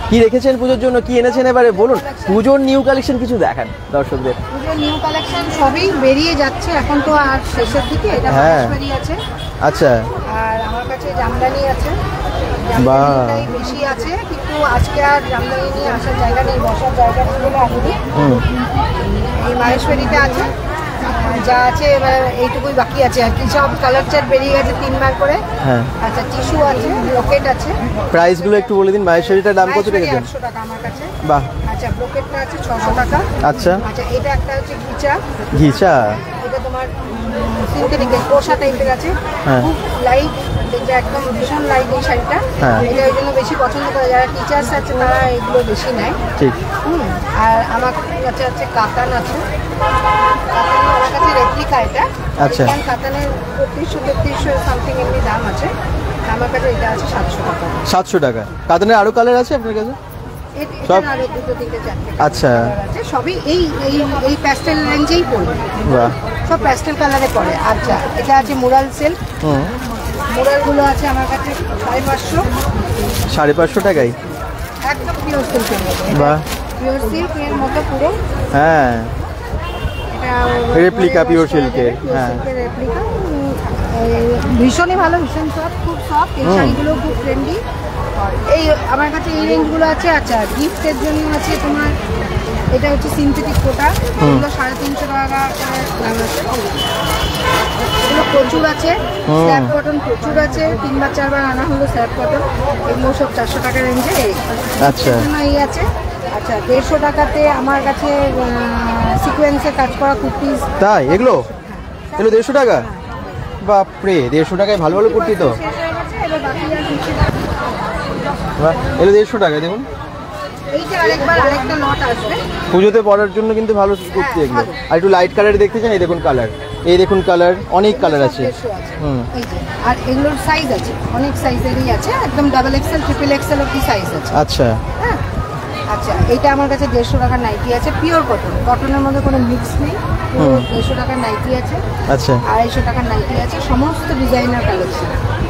কি রেখেছেন পুজোর জন্য, কি এনেছেন এবারে বলুন? পুজোর নিউ কালেকশন কিছু দেখান দর্শকদের। পুজোর নিউ কালেকশন সবই বেরিয়ে যাচ্ছে এখন তো, আর শেষের দিকে এটা হ্যাঁ। মাহেশ্বরী আছে, আচ্ছা, আর আমার কাছে জামদানি আছে। বাহ। জামদানিটাই বেশি আছে, কিন্তু আজকে আর জামদানি নিয়ে আসার জায়গা নেই, বসার জায়গা নেই বলে আসেনি। এই মাহেশ্বরীটা আছে, যা আছে এবার এইটুকুই বাকি আছে আর কি। সব কালার চার্ট বেরিয়ে গেছে 3 বার করে। হ্যাঁ, আচ্ছা, টিস্যু আছে, ব্রোকেট আছে। প্রাইসগুলো একটু বলে দিন। মাহেশ্বরীটার দাম কত মাহেশ্বরী রেখেছেন? 800 টাকা আমার কাছে। বাহ, আচ্ছা, ব্রোকেটটা আছে 600 টাকা। আচ্ছা, আচ্ছা, এটা একটা হচ্ছে ঘিচা, ঘিচা, এটা তোমার সিনথেটিকের কোষা টাইপের আছে, হ্যাঁ। খুব লাইট, এটা একদম ভীষণ লাইট এই শাড়িটা। হ্যাঁ। এটা ওই জন্য বেশি পছন্দ করে, যারা টিচার্স আছে তারা এগুলো বেশি নেয়। ঠিক। আর আমার কাছে আছে কাতান আছে, কাতান আমার কাছে রেপ্লিকা এটা। আচ্ছা। কাতানের 3200 সামথিং এমনি দাম আছে, আমার কাছে এটা আছে 700 টাকা। 700 টাকা। কাতানের আরো কালার আছে আপনার কাছে? সব আরো দুটো তিনটে চারটে আচ্ছা কালার আছে, সবই এই এই এই প্যাস্টেল রেঞ্জেই পড়বে, বাহ সব প্যাস্টেল কালারে পড়ে। আচ্ছা, এটা আছে মুরাল সিল্ক, হুম মুরালগুলো আছে আমার কাছে 550, 550 টাকায় একদম পিওর সিল্কের মতো। বাহ পিওর সিল্কের মতো পুরো, হ্যাঁ এটা রেপ্লিকা পিওর সিল্কের, হ্যাঁ রেপ্লিকা, ভীষণই ভালো, ভীষণ সফট, খুব সফট। এই শাড়িগুলো খুব ট্রেন্ডি। এই আমার কাছে এই রেঞ্জগুলো আছে। আচ্ছা, গিফটের জন্য আছে তোমার, এটা হচ্ছে সিনথেটিক কোটা, এগুলো 350 টাকা করে দাম আছে। এগুলো প্রচুর আছে, স্যাপ কটন প্রচুর আছে, 3-4 আনা হলো স্যাপ কটন, এগুলো সব 400 টাকা রেঞ্জে। আচ্ছা এই আছে। আচ্ছা, 150 টাকাতে আমার কাছে সিকোয়েন্সে কাজ করা কুর্তিজ। তাই এগুলো 150 টাকা? বাপরে, 150 টাকায় ভালো ভালো কুর্তি তো। শেষ হয়ে গেছে, এবার বাকি আর কিছু না। বাহ, 150 টাকা দেখুন, এইটা আরেকবার আরেকটা লট আসবে। পুজোতে পরার জন্য কিন্তু ভালো কুর্তি এগুলো। আর একটু লাইট কালারে দেখতে চান, এই দেখুন কালার, এই দেখুন কালার, অনেক কালার আছে। 150 আছে। হুম এই যে, আর এগুলোর সাইজ আছে, অনেক সাইজেরই আছে, একদম ডাবল এক্সেল, ট্রিপল এক্সেল অব্দি সাইজ আছে। আচ্ছা হ্যাঁ। আচ্ছা, এইটা আমার কাছে 150 টাকার নাইটি আছে, পিওর কটন, কটনের মধ্যে কোনো মিক্স নেই, পুরো 150 টাকার নাইটি আছে। আচ্ছা 250 টাকার নাইটি আছে, সমস্ত ডিজাইনার কালেকশন।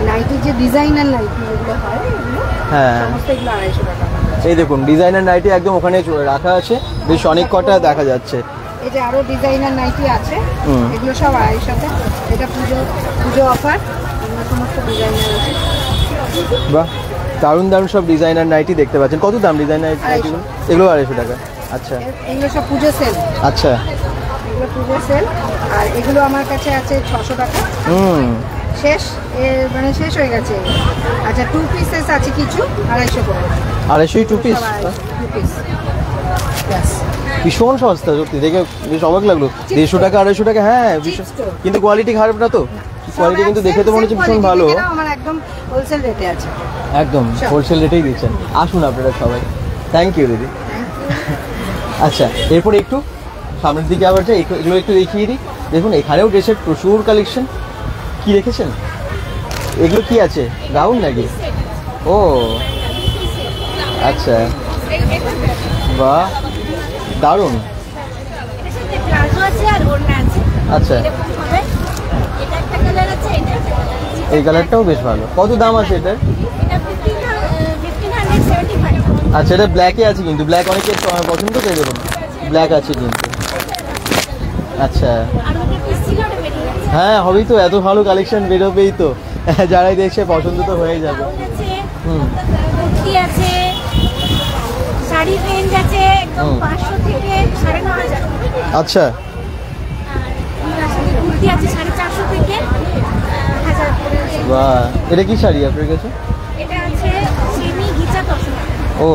নাইটির যে ডিজাইনার নাইটি এগুলো হয়, এগুলো হ্যাঁ সমস্ত এগুলো 250 টাকা। এই দেখুন ডিজাইনার নাইটি একদম ওখানে রাখা আছে, বেশ অনেক কটা দেখা যাচ্ছে। এই যে আরো ডিজাইনার নাইটি আছে, এগুলো সব 250 টাকা। এটা পুজো অফার, এগুলো সমস্ত ডিজাইনার আছে। বাহ, দারুণ দারুণ সব ডিজাইনার নাইটি দেখতে পাচ্ছেন। কত দাম ডিজাইনার নাইটিগুলো? এগুলো 250 টাকা। আচ্ছা এগুলো সব পুজো সেল, আচ্ছা এগুলো পুজো সেল। আর এগুলো আমার কাছে আছে 600 টাকা। শেষ, মানে শেষ হয়ে গেছে। আচ্ছা, 2 পিসেস আছে কিছু, 250 করে। 250 টু পিস, 2 পিস, ব্যাস। ভীষণ সস্তা সত্যি, দেখে বেশ অবাক লাগলো। 150 টাকা 250 টাকা, হ্যাঁ ভীষণ, কিন্তু কোয়ালিটি খারাপ না তো? কোয়ালিটি কিন্তু দেখে তো মনে হচ্ছে ভীষণ ভালো। আমার একদম হোলসেল রেটে আছে, একদম হোলসেল রেটেই দিচ্ছেন। আসুন আপনারা সবাই, থ্যাংক ইউ দিদি। আচ্ছা, এরপরে একটু সামনের দিকে আবার যাই, এগুলো একটু দেখিয়ে দিই। দেখুন এখানেও ড্রেসের প্রচুর কালেকশন। কি রেখেছেন এগুলো? কি আছে, গাউন নাকি? ও আচ্ছা, বাহ দারুণ। আচ্ছা, এই কালারটাও বেশ ভালো। কত দাম আছে এটার? আচ্ছা, এটা ব্ল্যাকে আছে, কিন্তু ব্ল্যাক অনেকে পছন্দ করে, দেখুন ব্ল্যাক আছে কিন্তু। আচ্ছা, হ্যাঁ হবেই তো, এত ভালো কালেকশন বেরোবেই তো, যারাই দেখছে পছন্দ তো হয়ে যাবে। কুর্তি আছে, শাড়ির রেঞ্জ আছে একদম 500 থেকে 9,500। আচ্ছা, কুর্তি আছে 450 থেকে 1000 পর্যন্ত। বাহ, এটা কি শাড়ি আপনার কাছে? এটা আছে সেমি ঘিচা তসর, ও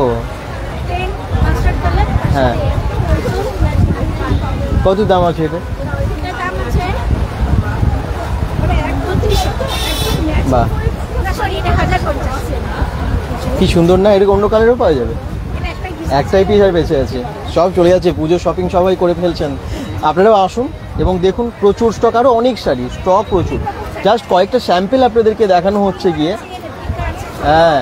পেন মাস্টার্ড কালার। হ্যাঁ, কত দাম আছে এটা? এটার দাম আছে মানে 3200। বাহ, না সরি, এটা 1050। কি সুন্দর না, এরকম অন্য কালারও পাওয়া যাবে। এটা একটাই একটাই পিস আর বেঁচে আছে, সব চলে যাচ্ছে। পুজো শপিং সবাই করে ফেলছেন। আপনারাও আসুন এবং দেখুন, প্রচুর স্টক, আরও অনেক শাড়ি স্টক প্রচুর। জাস্ট কয়েকটা স্যাম্পল আপনাদেরকে দেখানো হচ্ছে গিয়ে। হ্যাঁ,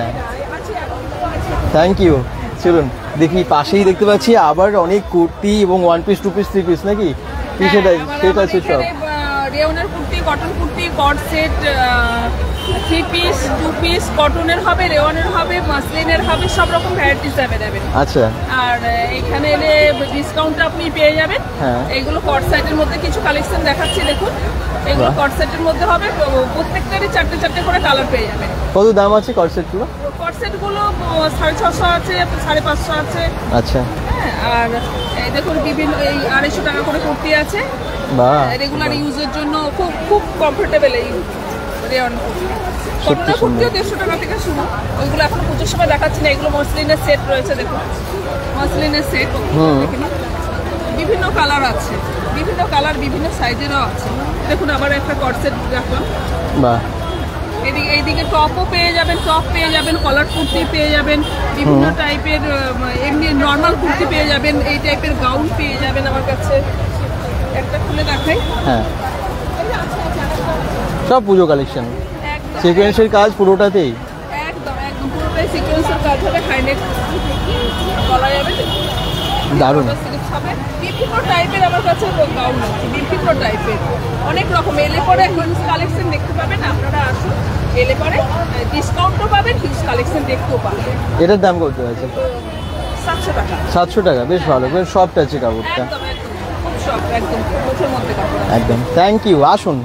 থ্যাংক ইউ। চলুন দেখি, পাশেই দেখতে পাচ্ছি আবার অনেক কুর্তি এবং 1 পিস 2 পিস 3 পিস নাকি কি, সেটা আছে সব। রেওনের কুর্তি, কটন কুর্তি, কট সেট, 3 পিস 2 পিস, কটনের হবে, রেওনের হবে, মাসলিনের হবে, সব রকম ভ্যারাইটিস অ্যাভেলেবেল। আচ্ছা, আর এখানে এলে ডিসকাউন্ট আপনি পেয়ে যাবেন। হ্যাঁ। এগুলো কট সেটের মধ্যে কিছু কালেকশন দেখাচ্ছি, দেখুন এগুলো বাহ। কট সেটের মধ্যে হবে, প্রত্যেকটারই 4টে করে কালার পেয়ে যাবেন। কত দাম আছে কটসেটগুলো? কট সেটগুলো 650 আছে, 550 আছে। আচ্ছা, হ্যাঁ, আর এই দেখুন বিভিন্ন এই 250 টাকা করে কুর্তি আছে, বাহ, রেগুলার ইউজের জন্য খুব খুব কমফোর্টেবল। এই রেওন কটনের কুর্তিও 150 টাকা থেকে শুরু, ওইগুলো এখন পুজোর সময় দেখাচ্ছি না। এগুলো মসলিনের সেট রয়েছে, দেখুন মসলিনের সেট, বিভিন্ন কালার আছে, বিভিন্ন কালার বিভিন্ন সাইজেরও আছে। দেখুন আবার একটা কট সেট রাখলাম। বাহ, এইদিকে টপও পেয়ে যাবেন, টপ পেয়ে যাবেন, কলার কুর্তি পেয়ে যাবেন, বিভিন্ন টাইপের এমনি নর্মাল কুর্তি পেয়ে যাবেন, এই টাইপের গাউন পেয়ে যাবেন আমার কাছে। একটা খুলে দেখাই। হ্যাঁ, সব পুজো কালেকশন, একদম সিকোয়েন্সের কাজ পুরোটাতেই। একদম একদম পুরোটাই সিকোয়েন্সের কাজ হবে, হাইনেক বলা যাবে। দারুণ। সিল্ক হবে বিভিন্ন টাইপের, আমার কাছে গাউন আছে বিভিন্ন টাইপের, অনেক রকম। এলে পরে হিউজ কালেকশন দেখতে পাবেন, আপনারা আসুন, এলে পরে ডিসকাউন্টও পাবেন, হিউজ কালেকশন দেখতেও পাবেন। এটার দাম কত আছে? 700 টাকা। 700 টাকা, বেশ ভালো, বেশ সফট আছে কাপড়টা। একদম খুব সফট, একদম মুঠের মধ্যে কাপড়। একদম, থ্যাংক ইউ। আসুন,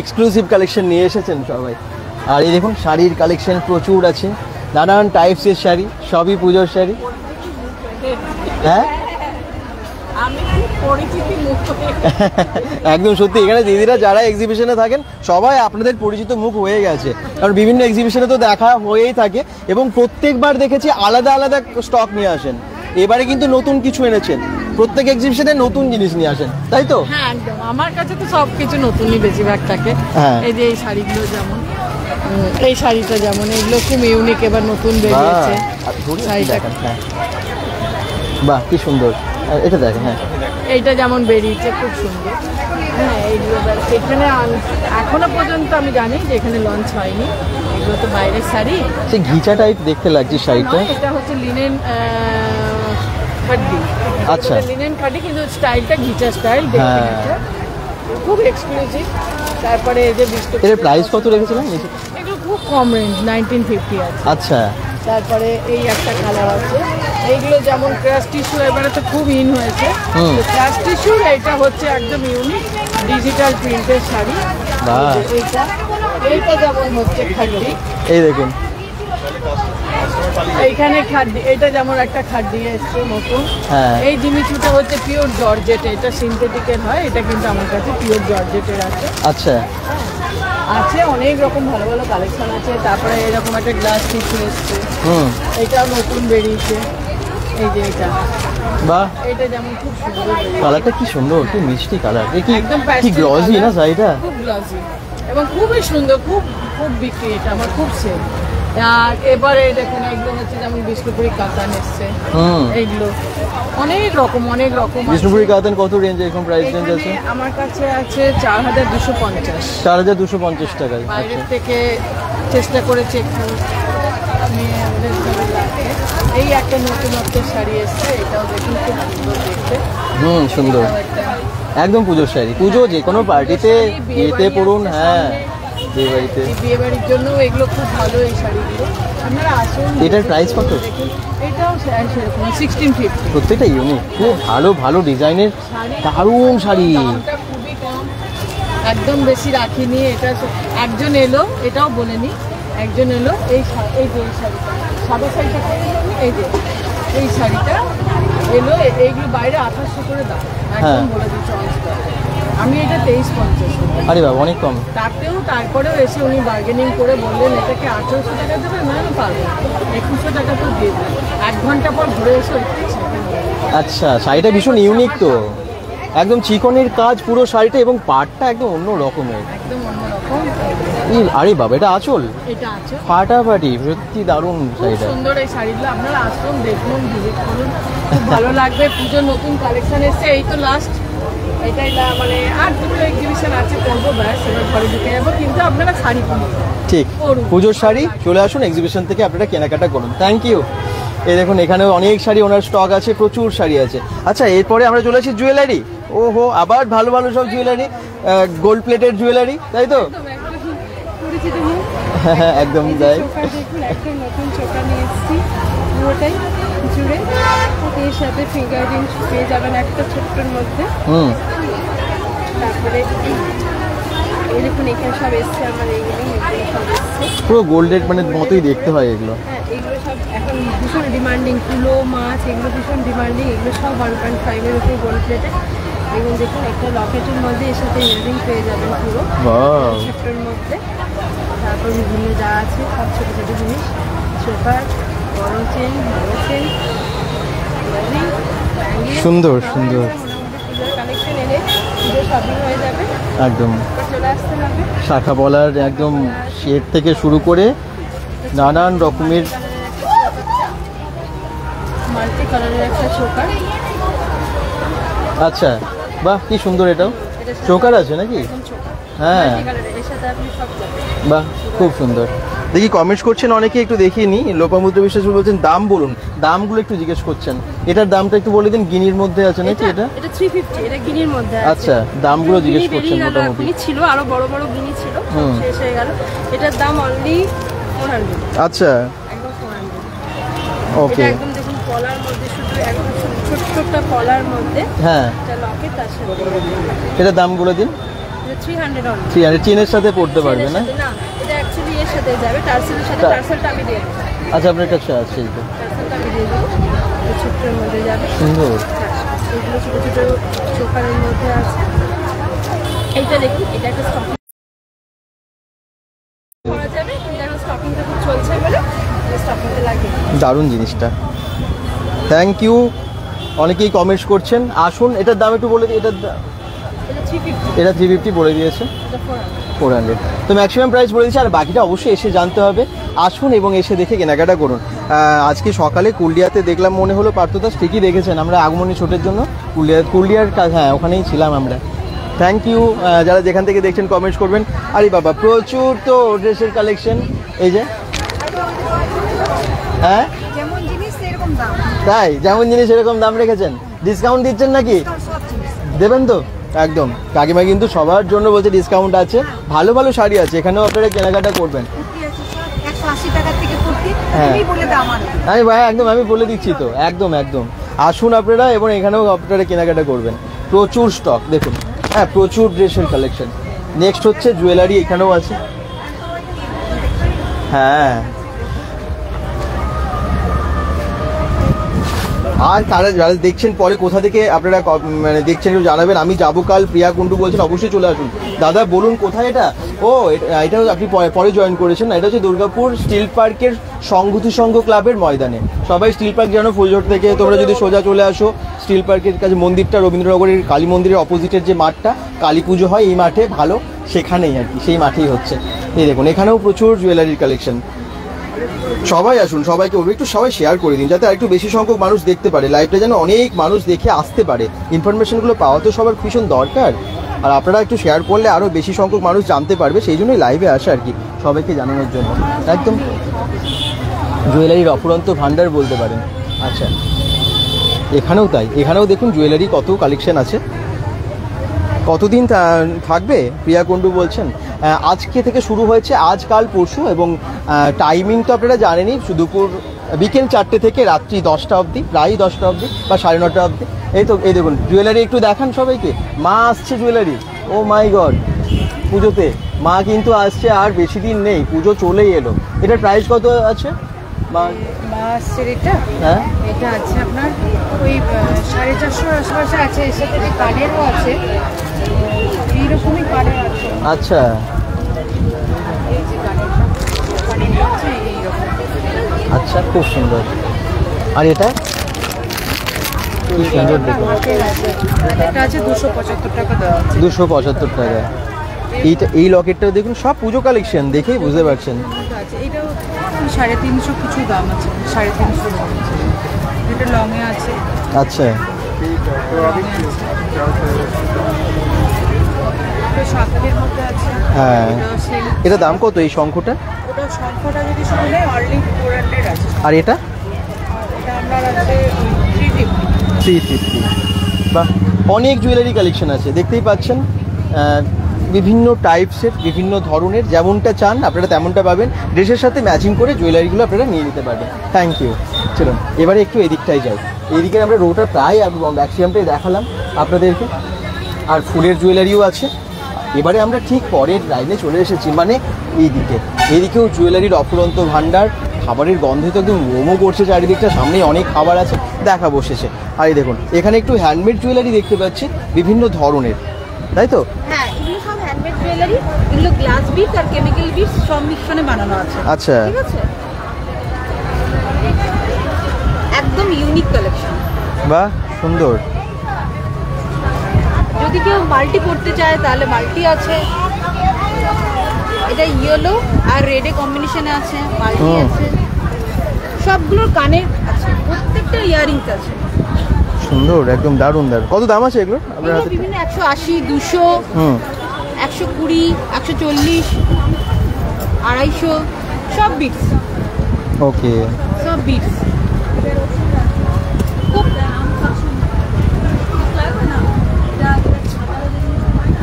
এক্সক্লুসিভ কালেকশন নিয়ে এসেছেন সবাই। আর এই দেখুন শাড়ির কালেকশন প্রচুর আছে, নানান টাইপসের শাড়ি, সবই পুজোর শাড়ি। হ্যাঁ আমি খুব পরিচিতি মুখ। একদম সত্যি, এখানে দিদিরা যারা এক্সিবিশনে থাকেন সবাই আপনাদের পরিচিত মুখ হয়ে গেছে, কারণ বিভিন্ন এক্সিবিশনে তো দেখা হয়েই থাকে এবং প্রত্যেকবার দেখেছি আলাদা আলাদা স্টক নিয়ে আসেন। এবারে কিন্তু নতুন কিছু এনেছেন, প্রত্যেক এক্সিবিশনে নতুন জিনিস নিয়ে আসেন, তাই তো? হ্যাঁ একদম, আমার কাছে তো সবকিছু নতুনই বেশিরভাগ থাকে। হ্যাঁ। এই যে এই শাড়িগুলো যেমন, এই শাড়িটা যেমন, এগুলো খুব ইউনিক, এবার নতুন বেরিয়েছে শাড়িটা। হ্যাঁ, বাহ কি সুন্দর, এটা দেখেন। হ্যাঁ, এইটা যেমন বেরিয়েছে খুব সুন্দর। হ্যাঁ, এইগুলো এখানে এখনো পর্যন্ত আমি জানি যে এখানে লঞ্চ হয়নি, এগুলো তো বাইরের শাড়ি। সে ঘিচা টাইপ দেখতে লাগছে শাড়িটা। এটা হচ্ছে লিনেন খাড্ডি। আচ্ছা, লিনেন খাড্ডি, কিন্তু স্টাইলটা ঘিচা স্টাইল দেখতে গেছে, খুব এক্সক্লুসিভ। তারপরে এই যে বিস্কুট, এর প্রাইস কত রেখেছিলেন? এগুলো খুব কম রেঞ্জ, 1950 আছে। আচ্ছা, তারপরে এই একটা কালার আছে, এইগুলো যেমন ক্রাশ টিস্যু এবারে তো খুব ইন হয়েছে। ক্রাশ টিস্যুর এইটা হচ্ছে একদম ইউনিক ডিজিটাল প্রিন্টের শাড়ি। বাহ, এইটা যেমন হচ্ছে খাড্ডি, এই দেখুন এইখানে খাড্ডি, এটা যেমন একটা খাড্ডি এসছে নতুন। হ্যাঁ, এই জিনিসটা হচ্ছে পিওর জর্জেট, এটা সিনথেটিকের হয়, এটা কিন্তু আমার কাছে পিওর জর্জেটের আছে। আচ্ছা, আছে অনেক রকম ভালো ভালো কালেকশন আছে। তারপরে এরকম একটা গ্লাস টিস্যু এসছে, এটাও নতুন বেরিয়েছে। এই যে এটা, বাহ, এটা যেমন খুব সুন্দর, কালারটা কি সুন্দর, কি মিষ্টি কালার, কি একদম কি pastel গ্লসি color, না শাড়িটা। খুব গ্লসি এবং খুবই সুন্দর, খুব খুব বিক্রি, এটা আমার খুব সেল। আর এবারে দেখুন এগুলো হচ্ছে যেমন বিষ্ণুপুরি কাতান এসছে, এইগুলো অনেক রকম আছে। বিষ্ণুপুরি কাতান কত রেঞ্জ, এরকম প্রাইস রেঞ্জ আছে? এখানে আমার কাছে আছে 4250। 4250 টাকায়। বাইরের থেকে চেষ্টা করেছি একটু আমি এই একটা নতুনত্বের শাড়ি এসছে, এটাও দেখুন খুব সুন্দর দেখতে। সুন্দর, একদম পুজোর শাড়ি, পুজো যে কোনো পার্টিতে বিয়েতে পরুন। হ্যাঁ, বিয়ে বাড়িতে, বিয়ে বাড়ির জন্য এগুলো খুব ভালো এই শাড়িগুলো, আপনারা আসুন। এটার প্রাইস কত? এটাও সেরকম 1650। প্রত্যেকটা ইউনিক, খুব ভালো ভালো ডিজাইনের দারুণ শাড়ি। দামটা খুবই কম, একদম বেশি রাখিনি। এটা একজন এলো, এটাও বলে নি, একজন এলো এই এই যে এই শাড়িটা, সাদা শাড়িটা, এই যে এই শাড়িটা এলো, এইগুলো বাইরে 2800 করে দাম, একদম বলে দিচ্ছি অনেকটা। আমি এটা 2350। আরে বাবা, অনেক কম। তাতেও তারপরেও এসে উনি বার্গেনিং করে বললেন এটাকে 1800 টাকা দেবে, না আমি পারবো 2100 টাকা তো দিয়ে দেবে। 1 ঘন্টা পর ঘুরে এসে আচ্ছা, শাড়িটা ভীষণ ইউনিক তো, একদম চিকনের কাজ পুরো শাড়িটা এবং পাড়টা একদম অন্য রকমের, একদম অন্যরকম। আরে বাবা, এটা আঁচল, এটা আছে ফাটাফাটি, সত্যি দারুণ খুব শাড়িটা। সুন্দর এই শাড়িগুলো, আপনারা আসুন, দেখুন, ভিজিট করুন, খুব ভালো লাগবে। পুজোর নতুন কালেকশন এসছে, এই তো লাস্ট, এটাই মানে আর দুটো এক্সিবিশন আছে, করবো ব্যাস, এবার ঘরে ঢুকে যাবো। কিন্তু আপনারা শাড়ি কিনুন, ঠিক, পুজোর শাড়ি চলে আসুন এক্সিবিশন থেকে, আপনারা কেনাকাটা করুন। Thank you. এই দেখুন এখানেও অনেক শাড়ি, ওনার স্টক আছে, প্রচুর শাড়ি আছে। আচ্ছা, এরপরে আমরা চলে আসি জুয়েলারি। ওহো, আবার ভালো ভালো সব জুয়েলারি, গোল্ড প্লেটেড জুয়েলারি, তাই তো? হ্যাঁ, একদম তাই। দেখুন একটা নতুন চোখা নিয়ে এসেছি, পুরোটাই জুড়ে, এর সাথে ফিঙ্গার রিংস পেয়ে যাবেন একটা ছোট্টর মধ্যে। তারপরে এই দেখুন এখানে সব এসছে আমার, এইগুলো সব এসছে পুরো গোল্ডের মানে মতোই দেখতে হয় এগুলো। হ্যাঁ, এগুলো সব এখন ভীষণ ডিমান্ডিং, তুলো মাছ এগুলো ভীষণ ডিমান্ডিং, এগুলো সব 1.5-এর উপরে গোল্ড প্লেটে। এবং দেখুন একটা লকেটের মধ্যে এর সাথে ইয়ারিং পেয়ে যাবেন পুরো ছোট্টর মধ্যে। তারপর বিভিন্ন যা আছে সব ছোটো ছোটো জিনিস, চোকার, বড় চেন, বড় চেন, ইয়ারিং, সুন্দর সুন্দর কালেকশন এলে পুজো শপিং হয়ে যাবে, একদম। চলে আসতে হবে। শাখা পলার একদম শেড থেকে শুরু করে নানান রকমের, মাল্টি কালারের একটা চোকার। আচ্ছা, বাহ কি সুন্দর, এটাও চোকার আছে নাকি? হ্যাঁ, এর সাথে আপনি সব পাবেন। বাহ খুব সুন্দর। দেখি কমেন্টস করছেন অনেকে, একটু দেখিয়ে নি। লোপামুদ্র বিশ্বাস বলছেন দাম বলুন, দামগুলো একটু জিজ্ঞেস করছেন। এটার দামটা একটু বলে দিন, গিনির মধ্যে আছে নাকি এটা? এটা 350, এটা গিনির মধ্যে আছে। আচ্ছা, দামগুলো জিজ্ঞেস করছেন মোটামুটি। গিনি ছিল, আরো বড় বড় গিনি ছিল, শেষ হয়ে গেল। এটার দাম অনলি 400। আচ্ছা, একদম 400। ওকে। এটা একদম দেখুন কলার মধ্যে, শুধু একদম ছোট ছোট কলার মধ্যে। হ্যাঁ, এটা লকেট আছে। এটার দাম বলে দিন। এটা 300 অনলি। 300 চেনের সাথে পড়তে পারবে না? না, এটা অ্যাকচুয়ালি এর সাথে যাবে, টার্সেলের সাথে। টার্সেলটা আমি দিয়ে দেবো। আচ্ছা, আপনার কাছে আছে এটা? টার্সেলটা আমি দিয়ে দেবো। এই ছোট্টের মধ্যে যাবে। সুন্দর। এগুলো ছোট ছোট চোকারের মধ্যে আছে। এইটা দেখুন, এটা একটা স্টকিং করা যাবে, কিন্তু এখন স্টকিংটা খুব চলছে বলে স্টকিংটা লাগিয়ে দিই। দারুণ জিনিসটা, থ্যাংক ইউ। অনেকেই কমেন্টস করছেন। আসুন, এটার দাম একটু বলে দিই। এটা 350, এটা 350 বলে দিয়েছে, এটা 400। তো ম্যাক্সিমাম প্রাইস বলে দিচ্ছি, আর বাকিটা অবশ্যই এসে জানতে হবে। আসুন এবং এসে দেখে কেনাকাটা করুন। আজকে সকালে কুলডিয়াতে দেখলাম, মনে হলো পার্থদাস ঠিকই দেখেছেন, আমরা আগমনী ছোটের জন্য কুলডিয়ার কাজ, হ্যাঁ ওখানেই ছিলাম আমরা। থ্যাংক ইউ যারা যেখান থেকে দেখছেন, কমেন্টস করবেন। আরে বাবা, প্রচুর তো ড্রেসের কালেকশন। এই যে, হ্যাঁ যেমন জিনিস সেরকম দাম। তাই, যেমন জিনিস এরকম দাম রেখেছেন। ডিসকাউন্ট দিচ্ছেন নাকি? দেবেন তো একদম। কাকিমা কিন্তু সবার জন্য বলছে ডিসকাউন্ট আছে, ভালো ভালো শাড়ি আছে, এখানেও আপনারা কেনাকাটা করবেন। 180 টাকা থেকে কুর্তি, হ্যাঁ। তুমি বলে দাও আমার। আমি ভাই একদম, আমি বলে দিচ্ছি তো, একদম একদম। আসুন আপনারা এবং এখানেও আপনারা কেনাকাটা করবেন। প্রচুর স্টক দেখুন, হ্যাঁ প্রচুর ড্রেসের কালেকশন। নেক্সট হচ্ছে জুয়েলারি, এখানেও আছে। হ্যাঁ, আর তারা যারা দেখছেন পরে কোথা থেকে আপনারা মানে দেখছেন একটু জানাবেন। আমি যাবো কাল। প্রিয়া কুন্ডু বলছেন অবশ্যই চলে আসুন। দাদা বলুন কোথায় এটা? ও, এটা আপনি পরে জয়েন করেছেন না? এটা হচ্ছে দুর্গাপুর স্টিল পার্কের সংহতি সংঘ ক্লাবের ময়দানে। সবাই স্টিল পার্ক জানো, ফুলঝোর থেকে তোমরা যদি সোজা চলে আসো স্টিল পার্কের কাছে মন্দিরটা, রবীন্দ্রনগরের কালী মন্দিরের অপোজিটের যে মাঠটা, কালী পুজো হয় এই মাঠে, ভালো সেখানেই আর কি, সেই মাঠেই হচ্ছে। এই দেখুন, এখানেও প্রচুর জুয়েলারির কালেকশন। সবাই আসুন, সবাইকে বলবো একটু সবাই শেয়ার করে দিন, যাতে আরেকটু বেশি সংখ্যক মানুষ দেখতে পারে। লাইভটা যেন অনেক মানুষ দেখে আসতে পারে। ইনফরমেশনগুলো পাওয়া তো সবার ভীষণ দরকার, আর আপনারা একটু শেয়ার করলে আরও বেশি সংখ্যক মানুষ জানতে পারবে, সেই জন্যই লাইভে আসা আর কি, সবাইকে জানানোর জন্য। একদম জুয়েলারির অফুরন্ত ভান্ডার বলতে পারেন। আচ্ছা, এখানেও তাই, এখানেও দেখুন জুয়েলারি কত কালেকশন আছে। কতদিন থাকবে প্রিয়া কুন্ডু বলছেন? আজকে থেকে শুরু হয়েছে, আজ কাল পরশু, এবং টাইমিং তো আপনারা জানেনই, দুপুর বিকেল 4টে থেকে রাত্রি 10টা অবধি, প্রায় 10টা অবধি বা 9:30 অবধি। এই তো, এই দেখুন জুয়েলারি একটু দেখান সবাইকে। মা আসছে জুয়েলারি, ও মাই গড, পুজোতে মা কিন্তু আসছে, আর বেশি দিন নেই, পুজো চলেই এলো। এটার প্রাইস কত আছে মা? মাছের এটা, হ্যাঁ এটা আছে আপনার ওই 450 আশেপাশে আছে। এর সাথে কার্ডেরও আছে, এইরকমই কার্ডের আছে। আচ্ছা, এই যে কার্ডেরটা আছে এইরকম। আচ্ছা, খুব সুন্দর। আর এটা কি সুন্দর দেখুন, এটা আছে 275 টাকা দেওয়া আছে। 275 টাকা। এইটা, এই লকেটটাও দেখুন, সব পুজো কালেকশন, দেখেই বুঝতে পারছেন। আছে এটাও 350 কিছু দাম আছে, 350 দাম আছে। এটা লংয়ে আছে। আচ্ছা, এটা 700 মধ্যে আছে। হ্যাঁ, এটা দাম কত এই শঙ্খটা? ওটা শঙ্খটা যদি শুরু নেয় অনলি 400 আছে। আর এটা? এটা আপনার আছে 350। 350। বাহ, অনেক জুয়েলারি কালেকশন আছে, দেখতেই পাচ্ছেন। বিভিন্ন টাইপসের, বিভিন্ন ধরনের, যেমনটা চান আপনারা তেমনটা পাবেন। ড্রেসের সাথে ম্যাচিং করে জুয়েলারিগুলো আপনারা নিয়ে নিতে পারবেন। Thank you. চলুন এবারে একটু এদিকটাই যাই। এদিকে আমরা রোটা প্রায় ম্যাক্সিমামটাই দেখালাম আপনাদেরকে, আর ফুলের জুয়েলারিও আছে। এবারে আমরা ঠিক পরের লাইনে চলে এসেছি, মানে এইদিকেও জুয়েলারির অফুরন্ত ভান্ডার। খাবারের গন্ধে তো একদম মোমো করছে চারিদিকটা, সামনেই অনেক খাবার আছে, দেখা বসেছে। আর এই দেখুন, এখানে একটু হ্যান্ডমেড জুয়েলারি দেখতে পাচ্ছি বিভিন্ন ধরনের, তাই তো? হ্যাঁ, এগুলো সব হ্যান্ডমেড জুয়েলারি, এগুলো গ্লাস বিট আর কেমিক্যাল বিট সব মিশ্রণে বানানো আছে। আচ্ছা, ঠিক আছে, একদম ইউনিক কালেকশন। বাহ, সুন্দর। যদি কেউ মাল্টি করতে চায় তাহলে মাল্টি আছে। এটা ইয়েলো আর রেডে কম্বিনেশনে আছে, মাল্টি আছে, সবগুলোর কানে আছে, প্রত্যেকটা ইয়ারিংস আছে। সুন্দর, একদম দারুণ দারুণ। কত দাম আছে এগুলো আপনার হাতে? বিভিন্ন 180, 200, 120, 140, 250, সব বিটস, ওকে। সব বিটস।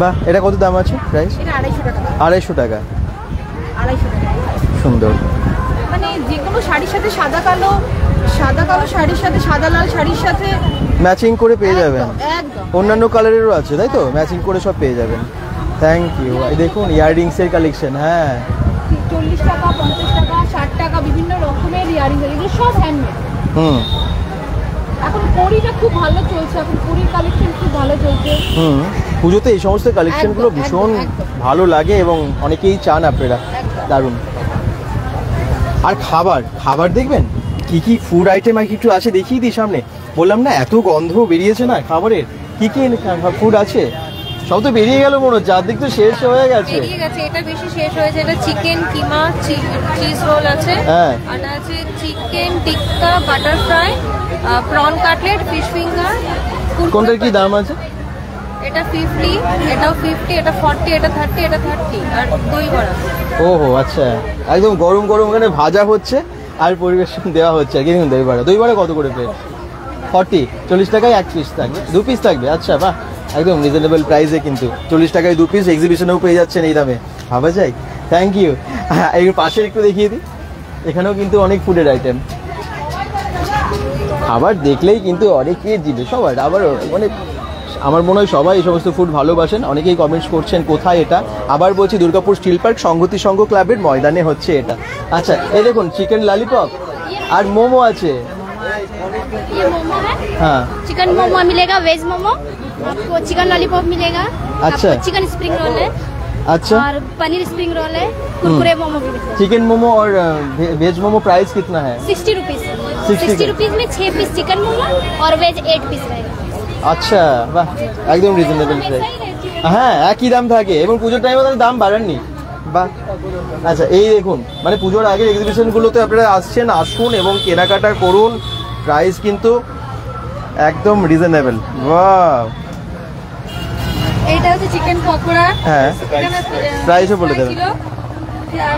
বাহ, এটা কত দাম আছে প্রাইস? এটা 250 টাকা। 250 টাকা। 250 টাকা। সুন্দর। মানে যে কোনো শাড়ির সাথে সাদা কালো শাড়ির সাথে সাদা লাল শাড়ির সাথে ম্যাচিং করে পেয়ে যাবেন। একদম অন্যান্য কালারেরও আছে তাই তো, ম্যাচিং করে সব পেয়ে যাবেন। Thank you. দেখুন ইয়াররিংসের কালেকশন। হ্যাঁ 40 টাকা, 50 টাকা, 60 টাকা বিভিন্ন রকমের ইয়ারিং, এগুলো সব হ্যান্ডমেড। হুম এখন পরিটা খুব ভালো চলছে, এখন পরির কালেকশন খুব ভালো চলছে। হুম পুজোতে এই সমস্ত কালেকশনগুলো একদম, ভীষণ একদম। ভালো লাগে এবং অনেকেই চান আপনারা। দারুণ। আর খাবার দেখবেন কি কি ফুড আইটেম আর কিছু আছে দেখিয়ে দিই সামনে। বললাম না এত গন্ধ বেরিয়েছে না খাবারের। কি কি ফুড আছে সব তো বেরিয়ে গেল মনে হচ্ছে, অর্ধেক তো শেষ হয়ে গেছে। বেরিয়ে গেছে, এটা বেশি শেষ হয়েছে। এটা চিকেন কিমা, চিজ রোল আছে, হ্যাঁ। আর আছে chicken tikka, butter fry, prawn cutlet, fish finger. কোনটার কি দাম আছে? এটা 50, এটাও 50, এটা 40, এটা 30, এটা 30, আর দই বড়া। ওহো আচ্ছা, একদম গরম গরম ওখানে ভাজা হচ্ছে আর পরিবেশন দেওয়া হচ্ছে আর কি। দেখুন দই বড়া কত করে প্লেট? 40, 40 টাকায় 1 পিস থাকবে, 2 পিস থাকবে। আচ্ছা বাহ, একদম রিজনেবল প্রাইসে কিন্তু 40 টাকায় 2 পিস এক্সিবিশনেও পেয়ে যাচ্ছেন এই দামে, ভাবা যায়। Thank you. হ্যাঁ এর পাশে একটু দেখিয়ে দিই, এখানেও কিন্তু অনেক ফুডের আইটেম। খাবার দেখলেই কিন্তু অনেকের জিবে সবার, আবার মানে আমার মনে হয় সবাই এই সমস্ত ফুড ভালোবাসেন। অনেকেই কমেন্টস করছেন কোথায় এটা। আবার বলছি দুর্গাপুর স্টিল পার্ক সংহতি সংঘ ক্লাবের ময়দানে হচ্ছে এটা। আচ্ছা এই দেখুন চিকেন ললিপপ আর মোমো আছে। ये मोमो है, हाँ चिकन मोमो मिलेगा, वेज मोमो आपको, चिकन लॉलीपॉप मिलेगा, अच्छा। आपको चिकन स्प्रिंग रोल है अच्छा और पनीर स्प्रिंग रोल है, कुरकुरे मोमो भी मिलेगा। चिकन मोमो और वेज मोमो प्राइस कितना है? 60 रुपीज। 60 60 रुपीज में 6 पीस चिकन मोमो और वेज 8 पीस रहेगा। আচ্ছা বাহ, একদম রিজনেবল প্রাইস। হ্যাঁ একই দাম থাকে এবং পুজোর টাইমে তাহলে দাম বাড়াননি। বাহ আচ্ছা এই দেখুন মানে পুজোর আগে এক্সিবিশনগুলোতে আপনারা আসছেন, আসুন এবং কেনাকাটা করুন। প্রাইস কিন্তু একদম রিজনেবল। বাহ এইটা হচ্ছে চিকেন পকোড়া। হ্যাঁ প্রাইসও বলে দেবেন।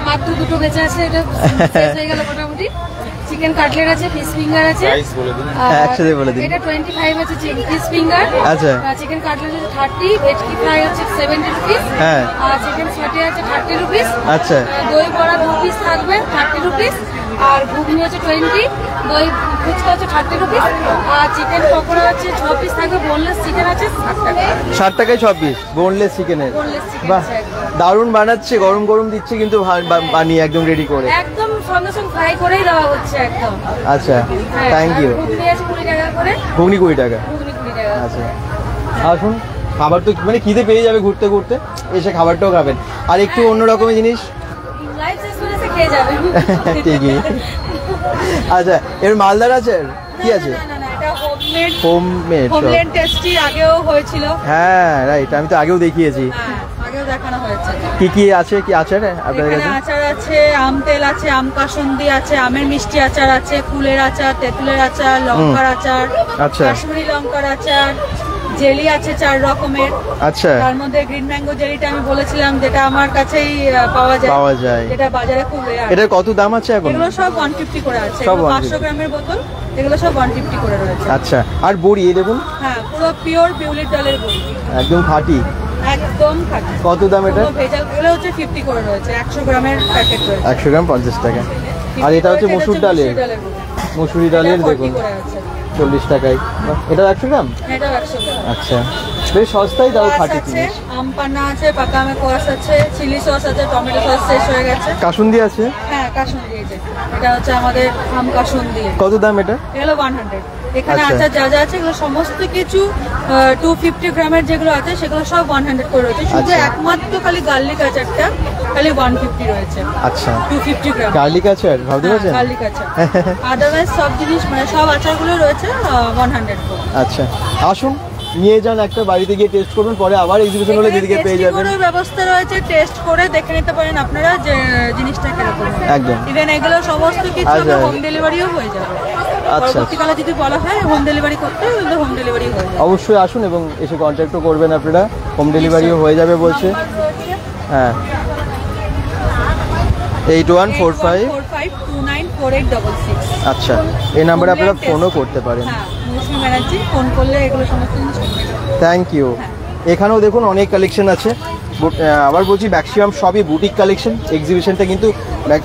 মাত্র দুটো বেঁচে আছে, এটা শেষ হয়ে গেল মোটামুটি। চিকেন কাটলেট আছে, ফিশ ফিঙ্গার আছে। হ্যাঁ, একসাথে বলে দিন। এটা 25 আছে ফিশ ফিঙ্গার। আচ্ছা। চিকেন কাটলেট আছে 30, ভেটকি ফ্রাই হচ্ছে 70 রুপিস। হ্যাঁ। আর চিকেন সটে আছে 30 রুপিস। আচ্ছা। দই বড়া 2 পিস থাকবে 30 রুপিস। আর ঘুগনি হচ্ছে 20, দই ফুচকা হচ্ছে 30 রুপিস। আর চিকেন পকোড়া হচ্ছে 6 পিস থাকবে, বোনলেস চিকেন আছে 60 টাকা। 60 টাকায় 6 পিস বোনলেস চিকেনের। বোনলেস চিকেন বাহ দারুণ বানাচ্ছে, গরম গরম দিচ্ছে কিন্তু বানিয়ে একদম রেডি করে। একদম সঙ্গে সঙ্গে ফ্রাই করেই দেওয়া হচ্ছে একদম। আচ্ছা থ্যাংক ইউ। ঘুগনি আছে 20 টাকা করে। ঘুগনি 20 টাকা। ঘুগনি 20 টাকা। আচ্ছা আসুন, খাবার তো মানে খিদে পেয়ে যাবে ঘুরতে ঘুরতে, এসে খাবারটাও খাবেন। আর একটু অন্য রকমের জিনিস লাইফ শেষ হয়ে গেছে, খেয়ে যাবেন। ঠিকই। আচ্ছা এর মালদার আছে কি আছে? না না এটা হোমমেড। হোমমেড হোমমেড টেস্টি আগেও হয়েছিল। হ্যাঁ রাইট, আমি তো আগেও দেখিয়েছি। হ্যাঁ আগেও দেখানো হয়েছে। কি কি আছে, কি আচার আপনাদের এখানে কাছে? আচার আছে, আম তেল আছে, আম কাসুন্দি আছে, আমের মিষ্টি আচার আছে, কুলের আচার, তেঁতুলের আচার, লঙ্কার আচার, আচ্ছা। কাশ্মীরি লঙ্কার আচার, জেলি আছে 4 রকমের। আচ্ছা তার মধ্যে গ্রিন ম্যাঙ্গো জেলিটা আমি বলেছিলাম যেটা আমার কাছেই পাওয়া যায়, যেটা বাজারে খুব রেয়ার। এটার কত দাম আছে এখন? এগুলো সব 150 করে আছে, সব 500 গ্রামের বোতল, এগুলো সব 150 করে রয়েছে। আচ্ছা আর বড়ি এই দেখুন, হ্যাঁ পুরো পিওর বিউলির ডালের বড়ি, একদম খাঁটি। একদম খাঁটি। কত দাম এটা? পুরো ভেজাল, এগুলো হচ্ছে 50 করে রয়েছে, 100 গ্রামের প্যাকেট রয়েছে। 100 গ্রাম 50 টাকা। আর এটা হচ্ছে মসুর ডালের, মসুরি ডালের দেখুন 40 টাকায়। এটা 100 গ্রাম? এটা 100 গ্রাম। আচ্ছা বেশ সস্তাই, তাও খাঁটি জিনিস। আম পান্না আছে, পাকা আমের কোয়াশ আছে, চিলি সস আছে, টমেটো সস শেষ হয়ে গেছে। কাসুন্দি আছে? হ্যাঁ কাসুন্দি আছে, এটা হচ্ছে আমাদের আম কাসুন্দি। কত দাম এটা? এগুলো 100। এখানে আচ্ছা। আচার যা যা আছে এগুলো সমস্ত কিছু 250 গ্রামের যেগুলো আছে সেগুলো সব 100 করে রয়েছে। শুধু আচ্ছা। একমাত্র খালি গার্লিক আচারটা খালি 150 রয়েছে। আচ্ছা 250 গ্রাম গার্লিক আচার ভাবতে পারছেন? গার্লিক আচার। আদারওয়াইজ সব জিনিস মানে সব আচারগুলো রয়েছে 100 করে। আচ্ছা আসুন নিয়ে যান, একটা বাড়িতে গিয়ে টেস্ট করুন, পরে আবার এক্সিবিশন হলে দিদিকে পেয়ে যাবেন। টেস্টিংয়েরও ব্যবস্থা রয়েছে, টেস্ট করে দেখে নিতে পারেন আপনারা যে জিনিসটা কিরকম। একদম। ইভেন এগুলো সমস্ত কিছু আচ্ছা। হোম ডেলিভারিও হয়ে যাবে। আচ্ছা। পরবর্তীকালে যদি বলা হয় হোম ডেলিভারি করতে, তাহলে হোম ডেলিভারি হয়ে যাবে। অবশ্যই আসুন এবং এসে কন্ট্যাক্টও করবেন আপনারা, হোম ডেলিভারিও হয়ে যাবে বলছে। হ্যাঁ 8145294866। আচ্ছা, এই নাম্বারে আপনারা ফোনও করতে পারেন। হ্যাঁ, মৌসুমী ব্যানার্জি, ফোন করলে এগুলো সমস্ত কিছু। Thank you. এখানেও দেখুন অনেক কালেকশন আছে। আবার বলছি ম্যাক্সিমাম সবই বুটিক কালেকশন। এক্সিবিশনটা কিন্তু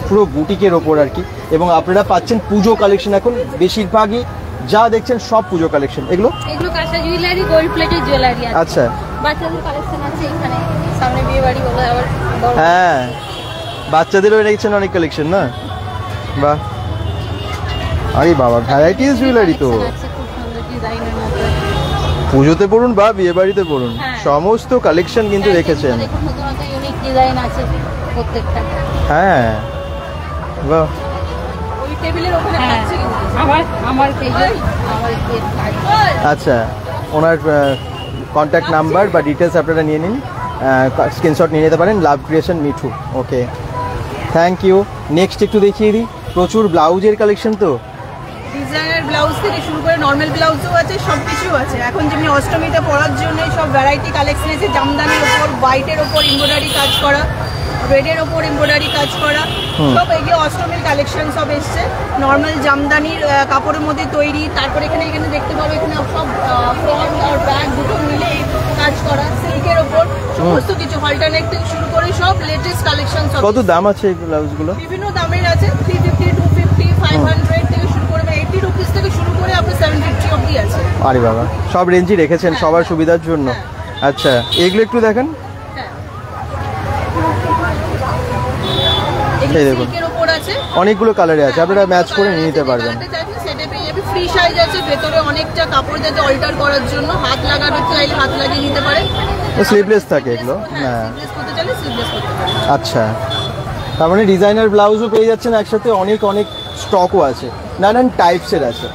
পুরো বুটিকের ওপর আর কি, এবং আপনারা পাচ্ছেন পুজো কালেকশন। এখন বেশিরভাগই যা দেখছেন সব পুজো কালেকশন। এগুলো কাঁসা জুয়েলারি, গোল্ড প্লেটেড জুয়েলারি আছে। আচ্ছা, বাচ্চাদের কালেকশন আছে এখানে, সামনে বিয়ে বাড়ি বলে আবার বড়। হ্যাঁ, বাচ্চাদেরও রেখেছেন অনেক কালেকশন না? বাহ, আরে বাবা, ভ্যারাইটিস জুয়েলারি তো। খুব সুন্দর ডিজাইনের মধ্যে পুজোতে পড়ুন বা বিয়ে বাড়িতে পড়ুন, সমস্ত কালেকশন কিন্তু রেখেছেন। দেখুন নতুন নতুন ইউনিক ডিজাইন আছে প্রত্যেকটা। হ্যাঁ, বাহ। ওই টেবিলের ওখানে থাকছে কিন্তু আমার আচ্ছা, ওনার কন্ট্যাক্ট নাম্বার বা ডিটেলস আপনারা নিয়ে নিন, স্ক্রিনশট নিয়ে নিতে পারেন। Love creation Mithu. Okay, thank you. Next একটু দেখিয়ে দিই। প্রচুর ব্লাউজের কালেকশন তো। ডিজাইনার ব্লাউজ থেকে শুরু করে নর্মাল ব্লাউজও আছে, সব কিছু আছে। এখন যেমনি অষ্টমীতে পরার জন্য সব ভ্যারাইটি কালেকশন আছে। জামদানির ওপর, হোয়াইটের ওপর এমব্রয়ডারি কাজ করা, রেডের ওপর এমব্রয়ডারি কাজ করা, সব এগুলো অষ্টমীর কালেকশন সব এসছে। নর্মাল জামদানির কাপড়ের মধ্যে তৈরি। তারপরে এখানে দেখতে পাবো এখানে সব ফ্রন্ট আর ব্যাক দুটো মিলে কাজ করা, সিল্কের ওপর সমস্ত কিছু, অল্টারনেট থেকে শুরু করে সব লেটেস্ট কালেকশন। সব কত দাম আছে এই ব্লাউজগুলো? বিভিন্ন দামের আছে, 350, 250, 500 থেকে শুরু করে 80 রুপিস থেকে শুরু করে আপনার 750 অবধি আছে। আরে বাবা, সব রেঞ্জই রেখেছেন সবার সুবিধার জন্য। আচ্ছা, এগুলো একটু দেখেন। এই দেখুন, অনেকগুলো কালারে আছে, আপনারা ম্যাচ করে নিয়ে নিতে পারবেন। ফ্রি সাইজ আছে, ভেতরে অনেকটা কাপড় যাতে অল্টার করার জন্য, হাত লাগানো চাইলে হাত লাগিয়ে নিতে পারেন। স্লিভলেস থাকে এগুলো। হ্যাঁ, স্লিভলেস করতে চাইলে স্লিভলেস করতে পারেন। আচ্ছা, তার মানে ডিজাইনার ব্লাউজও পেয়ে যাচ্ছেন একসাথে। অনেক অনেক স্টকও আছে, নানান টাইপসের আছে।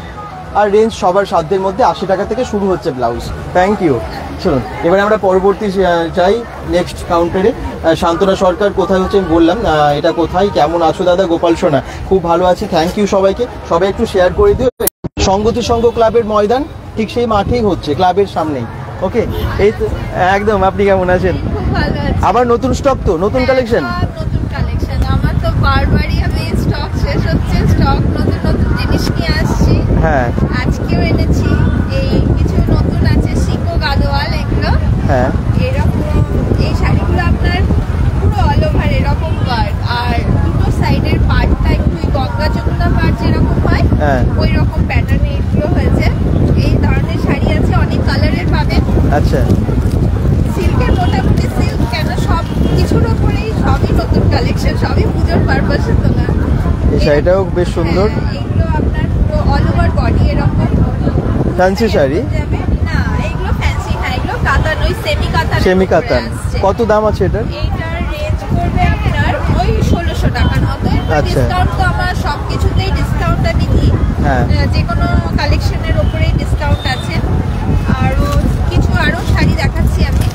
আর রেঞ্জ সবার সাধ্যের মধ্যে 80 টাকা থেকে শুরু হচ্ছে ব্লাউজ। Thank you. শুনুন, এবারে আমরা পরবর্তী চাই নেক্সট কাউন্টারে। শান্তনা সরকার কোথায় হচ্ছে আমি বললাম, এটা কোথায়? কেমন আছো দাদা? গোপাল সোনা, খুব ভালো আছি, থ্যাংক ইউ সবাইকে। সবাই একটু শেয়ার করে দিও। সংগতি সংঘ ক্লাবের ময়দান ঠিক সেই মাঠেই হচ্ছে, ক্লাবের সামনেই। ওকে, এই তো একদম। আপনি কেমন আছেন? খুব ভালো আছে। আবার নতুন স্টক তো, নতুন কালেকশন। নতুন কালেকশন আমার তো বারবারই আমি স্টক শেষ হচ্ছে, স্টক নতুন নতুন জিনিস নিয়ে আসছি। হ্যাঁ, আজকেও এনেছি। এই কিছু নতুন আছে, শিকো গাদোয়াল এগুলো। হ্যাঁ, এরকম এই শাড়িগুলো আপনার পুরো অল ওভার এরকম ওয়ার্ক, আর দুটো সাইডের পার্টটা একটু গঙ্গা যমুনা পার্ট যেরকম হয় ওই রকম প্যাটার্নে এগুলো হয়েছে। এই ধরনের শাড়ি আছে, অনেক কালারের পাবেন। আচ্ছা, সিল্কের মোটামুটি সিল্ক কেন সব কিছুর ওপরেই সবই নতুন কালেকশন, সবই পুজোর পারপাসে তোলা। এই শাড়িটাও বেশ সুন্দর। এগুলো আপনার পুরো অল ওভার বডি এরকম ফ্যান্সি শাড়ি না, এগুলো ফ্যান্সি না, এগুলো কাতান, ওই সেমি কাতান। সেমি কাতান। কত দাম আছে এটার? এইটার রেঞ্জ করবে আপনার ওই 1600 টাকার মতো। আচ্ছা, ডিসকাউন্ট তো আমার সবকিছুতেই ডিসকাউন্ট আমি দিই। হ্যাঁ, যে কোনো কালেকশনের ওপরেই ডিসকাউন্ট আছে। আরও কিছু শাড়ি দেখাচ্ছি আমি।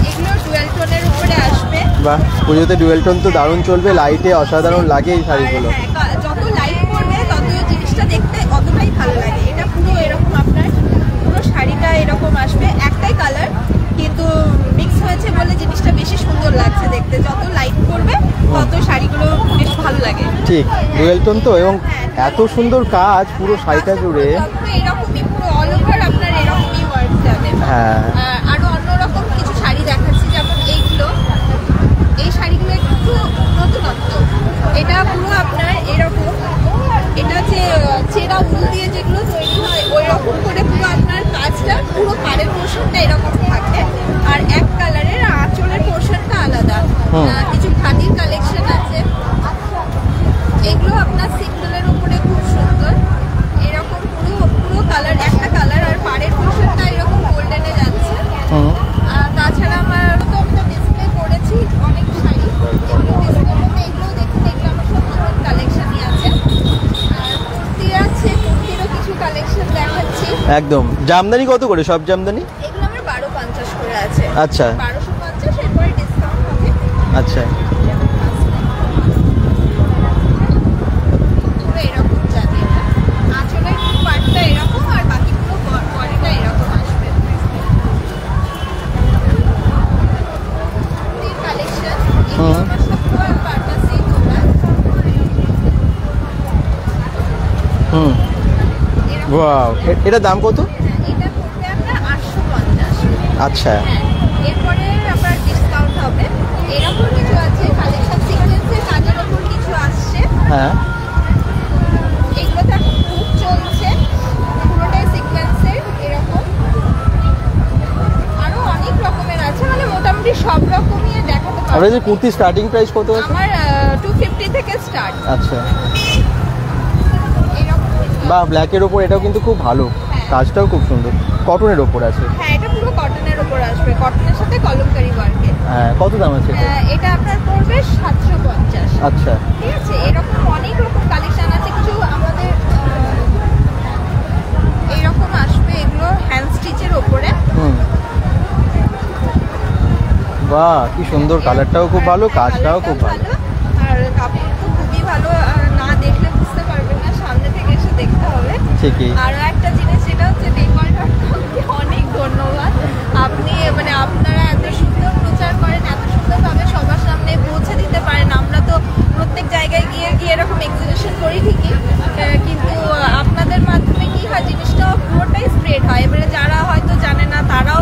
এগুলো ডুয়েল টোনের উপরে আসবে। বাহ, পুজোতে ডুয়েল টোন তো দারুণ চলবে, লাইটে অসাধারণ লাগে এই শাড়িগুলো। যত লাইট পড়বে তত জিনিসটা দেখতে অতটাই ভালো লাগে। এটা পুরো এরকম আপনার পুরো শাড়িটা এরকম আসবে, একটাই কালার কিন্তু মিক্স হয়েছে বলে জিনিসটা বেশি সুন্দর লাগছে দেখতে। যত লাইট পড়বে তত শাড়িগুলো বেশ ভালো লাগে। ঠিক, ডুয়েল টোন তো, এবং এত সুন্দর কাজ পুরো শাড়িটা জুড়ে। এরকমই পুরো অল ওভার আপনার এরকমই ওয়ার্ক যাবে। হ্যাঁ, আরো অন্যরকম কিছু শাড়ি দেখাচ্ছি, যেমন এইগুলো। এই শাড়িগুলো একটু নতুনত্ব। এটা পুরো আপনার এরকম, এটা যে চেরা উল দিয়ে যেগুলো তৈরি হয় ওই রকম করে পুরো আপনার কাজটা, পুরো পাড়ের পোর্শনটা এরকম থাকে, আর এক কালারের আঁচলের পোর্শনটা আলাদা। কিছু খাদির কালেকশন আছে, এগুলো আপনার সিঙ্গেলের উপরে খুব সুন্দর। এরকম পুরো কালার, একটা কালার, আর পাড়ের পোর্শনটা এরকম গোল্ডেনে যাচ্ছে। তাছাড়া আমার তো আমরা ডিসপ্লে করেছি অনেক শাড়ি, এগুলো দেখুন, এগুলো আমার সব নতুন কালেকশনই আছে। আর কুর্তি আছে, কুর্তিরও কিছু কালেকশন দেখাচ্ছি। একদম। জামদানি কত করে সব জামদানি? এগুলো আমার 1250 করে আছে। আচ্ছা, 1250, এরপরে ডিসকাউন্ট হবে। আচ্ছা, পুরো এরকম যাবে, আঁচলের পার্টটা এরকম আর বাকি পুরো বডিটা এরকম আসবে। কালেকশন এগুলো আমার সব ওয়াও, এটার দাম কত? এটা পড়বে আপনার 850। আচ্ছা, এরপরে আপনার ডিসকাউন্ট হবে। এরকম কিছু আছে কালেকশন, সিকোয়েন্সের কাজের ওপর কিছু আসছে। হ্যাঁ, এগুলো তো এখন খুব চলছে, পুরোটাই সিকোয়েন্সের এরকম। আরো অনেক রকমের আছে, মানে মোটামুটি সব রকমই দেখাতে পারবো। আপনাদের কুর্তি স্টার্টিং প্রাইস কত আছে? আমার 250 থেকে স্টার্ট। আচ্ছা, এরকম বা ব্ল্যাকের ওপর এটাও কিন্তু খুব ভালো, কাজটাও খুব সুন্দর, কটনের ওপর আছে। হ্যাঁ, এটা পুরো কটনের উপর আসবে, কটনের সাথে কলমকারি ওয়ার্কের। হ্যাঁ, কত দাম আছে এটা? এটা আপনার পড়বে 750। আচ্ছা, ঠিক আছে, এরকম অনেক রকম কালেকশন আছে। কিছু আমাদের এইরকম আসবে, এগুলো হ্যান্ড স্টিচের ওপরে। বাহ, কি সুন্দর, কালারটাও খুব ভালো, কাজটাও খুব ভালো। আর কাপড় তো খুবই ভালো, আর না দেখলে বুঝতে পারবেন না, সামনে থেকে এসে দেখতে হবে। ঠিকই। আরো একটা জিনিস, সেটা হচ্ছে বেঙ্গল.com-কে অনেক ধন্যবাদ। আপনি মানে আপনারা এত সুন্দর প্রচার করেন, এত সুন্দরভাবে সবার সামনে পৌঁছে দিতে পারেন। আমরা তো প্রত্যেক জায়গায় গিয়ে গিয়ে এরকম এক্সিবিশন করি ঠিকই, কিন্তু আপনাদের মাধ্যমে কি হয়, জিনিসটা পুরোটাই স্প্রেড হয়। এবারে যারা হয়তো জানে না তারাও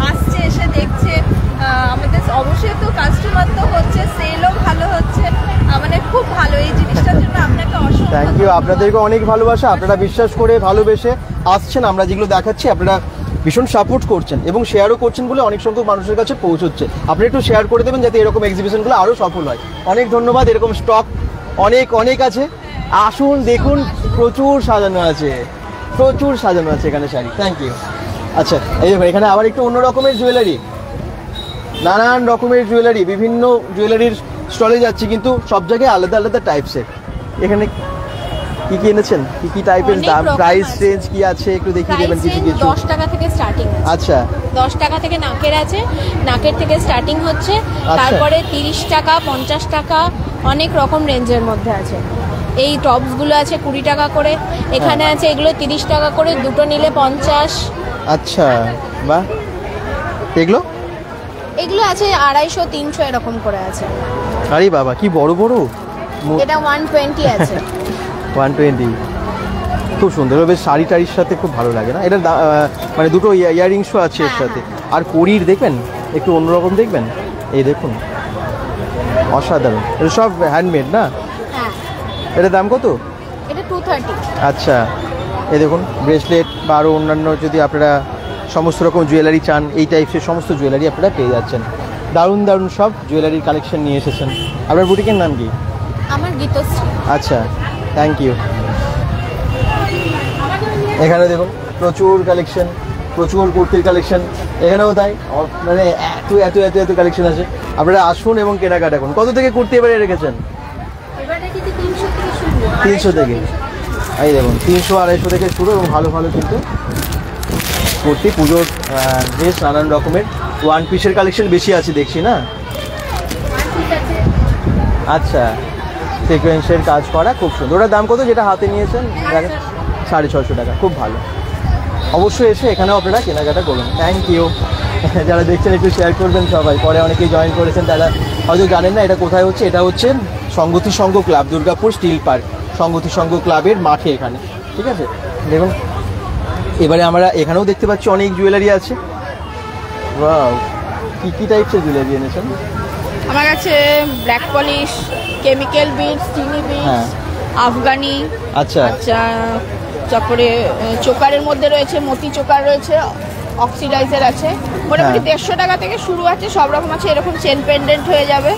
আসছে, এসে দেখছে। আমাদের অবশ্যই তো কাস্টমার তো হচ্ছে, সেলও ভালো হচ্ছে, মানে খুব ভালো। এই জিনিসটার জন্য আপনাকে অসংখ্য থ্যাংক ইউ, আপনাদেরকে অনেক ভালোবাসা। আপনারা বিশ্বাস করে ভালোবেসে আসছেন, আমরা যেগুলো দেখাচ্ছি আপনারা ভীষণ সাপোর্ট করছেন এবং শেয়ারও করছেন বলে অনেক সংখ্যক মানুষের কাছে পৌঁছচ্ছে। আপনি একটু শেয়ার করে দেবেন যাতে এরকম এক্সিবিশনগুলো আরও সফল হয়। অনেক ধন্যবাদ। এরকম স্টক অনেক অনেক আছে, আসুন দেখুন, প্রচুর সাজানো আছে, প্রচুর সাজানো আছে এখানে শাড়ি। Thank you. আচ্ছা, এই দেখুন এখানে আবার একটু অন্য রকমের জুয়েলারি, নানান রকমের জুয়েলারি, বিভিন্ন জুয়েলারির স্টলে যাচ্ছি, কিন্তু সব জায়গায় আলাদা আলাদা টাইপসের। এখানে কি কি এনেছেন, কি কি টাইপের অনেক দাম, রকম প্রাইস আছে। রেঞ্জ কি আছে একটু দেখিয়ে দেবেন কিছু কিছু? 10 টাকা থেকে স্টার্টিং। আচ্ছা, 10 টাকা থেকে নাকের আছে, নাকের থেকে স্টার্টিং হচ্ছে। তারপরে 30 টাকা, 50 টাকা, অনেক রকম রেঞ্জের মধ্যে আছে। এই টপসগুলো আছে 20 টাকা করে, এখানে আছে এগুলো 30 টাকা করে, দুটো নিলে 50। আচ্ছা, বাহ, এগুলো এগুলো আছে 250, 300 এরকম করে আছে। আরে বাবা, কি বড় বড়। এটা 120 আছে। 120, খুব সুন্দর। বেশ শাড়ি টাড়ির সাথে খুব ভালো লাগে না এটা? মানে দুটো ইয়াররিংসও আছে এর সাথে। আর কড়ির দেখবেন একটু অন্যরকম, দেখবেন এই দেখুন, অসাধারণ। এটা সব হ্যান্ডমেড না? হ্যাঁ। এটার দাম কত? এটা 230। আচ্ছা, এই দেখুন ব্রেসলেট বা আরও অন্যান্য যদি আপনারা সমস্ত রকম জুয়েলারি চান, এই টাইপসের সমস্ত জুয়েলারি আপনারা পেয়ে যাচ্ছেন। দারুণ দারুণ সব জুয়েলারির কালেকশন নিয়ে এসেছেন। আপনার বুটিকের নাম কি? আমার গীতশ্রী। আচ্ছা, থ্যাংক ইউ। এখানে দেখুন প্রচুর কালেকশন, প্রচুর কুর্তির কালেকশন। এখানেও তাই, মানে এত এত এত এত কালেকশন আছে। আপনারা আসুন এবং কেনাকাটা করুন। কত থেকে কুর্তি এবারে রেখেছেন? এবার দেখি 300 থেকে শুরু। 300 থেকে, এই দেখুন 300, 250 থেকে শুরু, এবং ভালো ভালো কিন্তু কুর্তি, পুজোর ড্রেস, নানান রকমের ওয়ান পিসের কালেকশন বেশি আছে দেখছি না? আচ্ছা, সিকোয়েন্সের কাজ করা, খুব সুন্দর। ওটার দাম কত যেটা হাতে নিয়েছেন? 650 টাকা, খুব ভালো। অবশ্যই এসে এখানেও আপনারা কেনাকাটা করুন। Thank you. যারা দেখছেন একটু শেয়ার করবেন সবাই। পরে অনেকেই জয়েন করেছেন, তারা হয়তো জানেন না এটা কোথায় হচ্ছে। এটা হচ্ছে সংগতি সংঘ ক্লাব, দুর্গাপুর স্টিল পার্ক, সংগতি সংঘ ক্লাবের মাঠে এখানে। ঠিক আছে, দেখুন এবারে আমরা এখানেও দেখতে পাচ্ছি অনেক জুয়েলারি আছে। ওয়াও, কি কি টাইপসের জুয়েলারি এনেছেন? আমার কাছে ব্ল্যাক পলিশ, কেমিক্যাল বিটস, চিনি বিটস, আফগানি। আচ্ছা, আচ্ছা, তারপরে চোকারের মধ্যে রয়েছে, মতি চোকার রয়েছে, অক্সিডাইজার আছে। মোটামুটি 150 টাকা থেকে শুরু আছে, সব রকম আছে। এরকম চেন পেন্ডেন্ট হয়ে যাবে।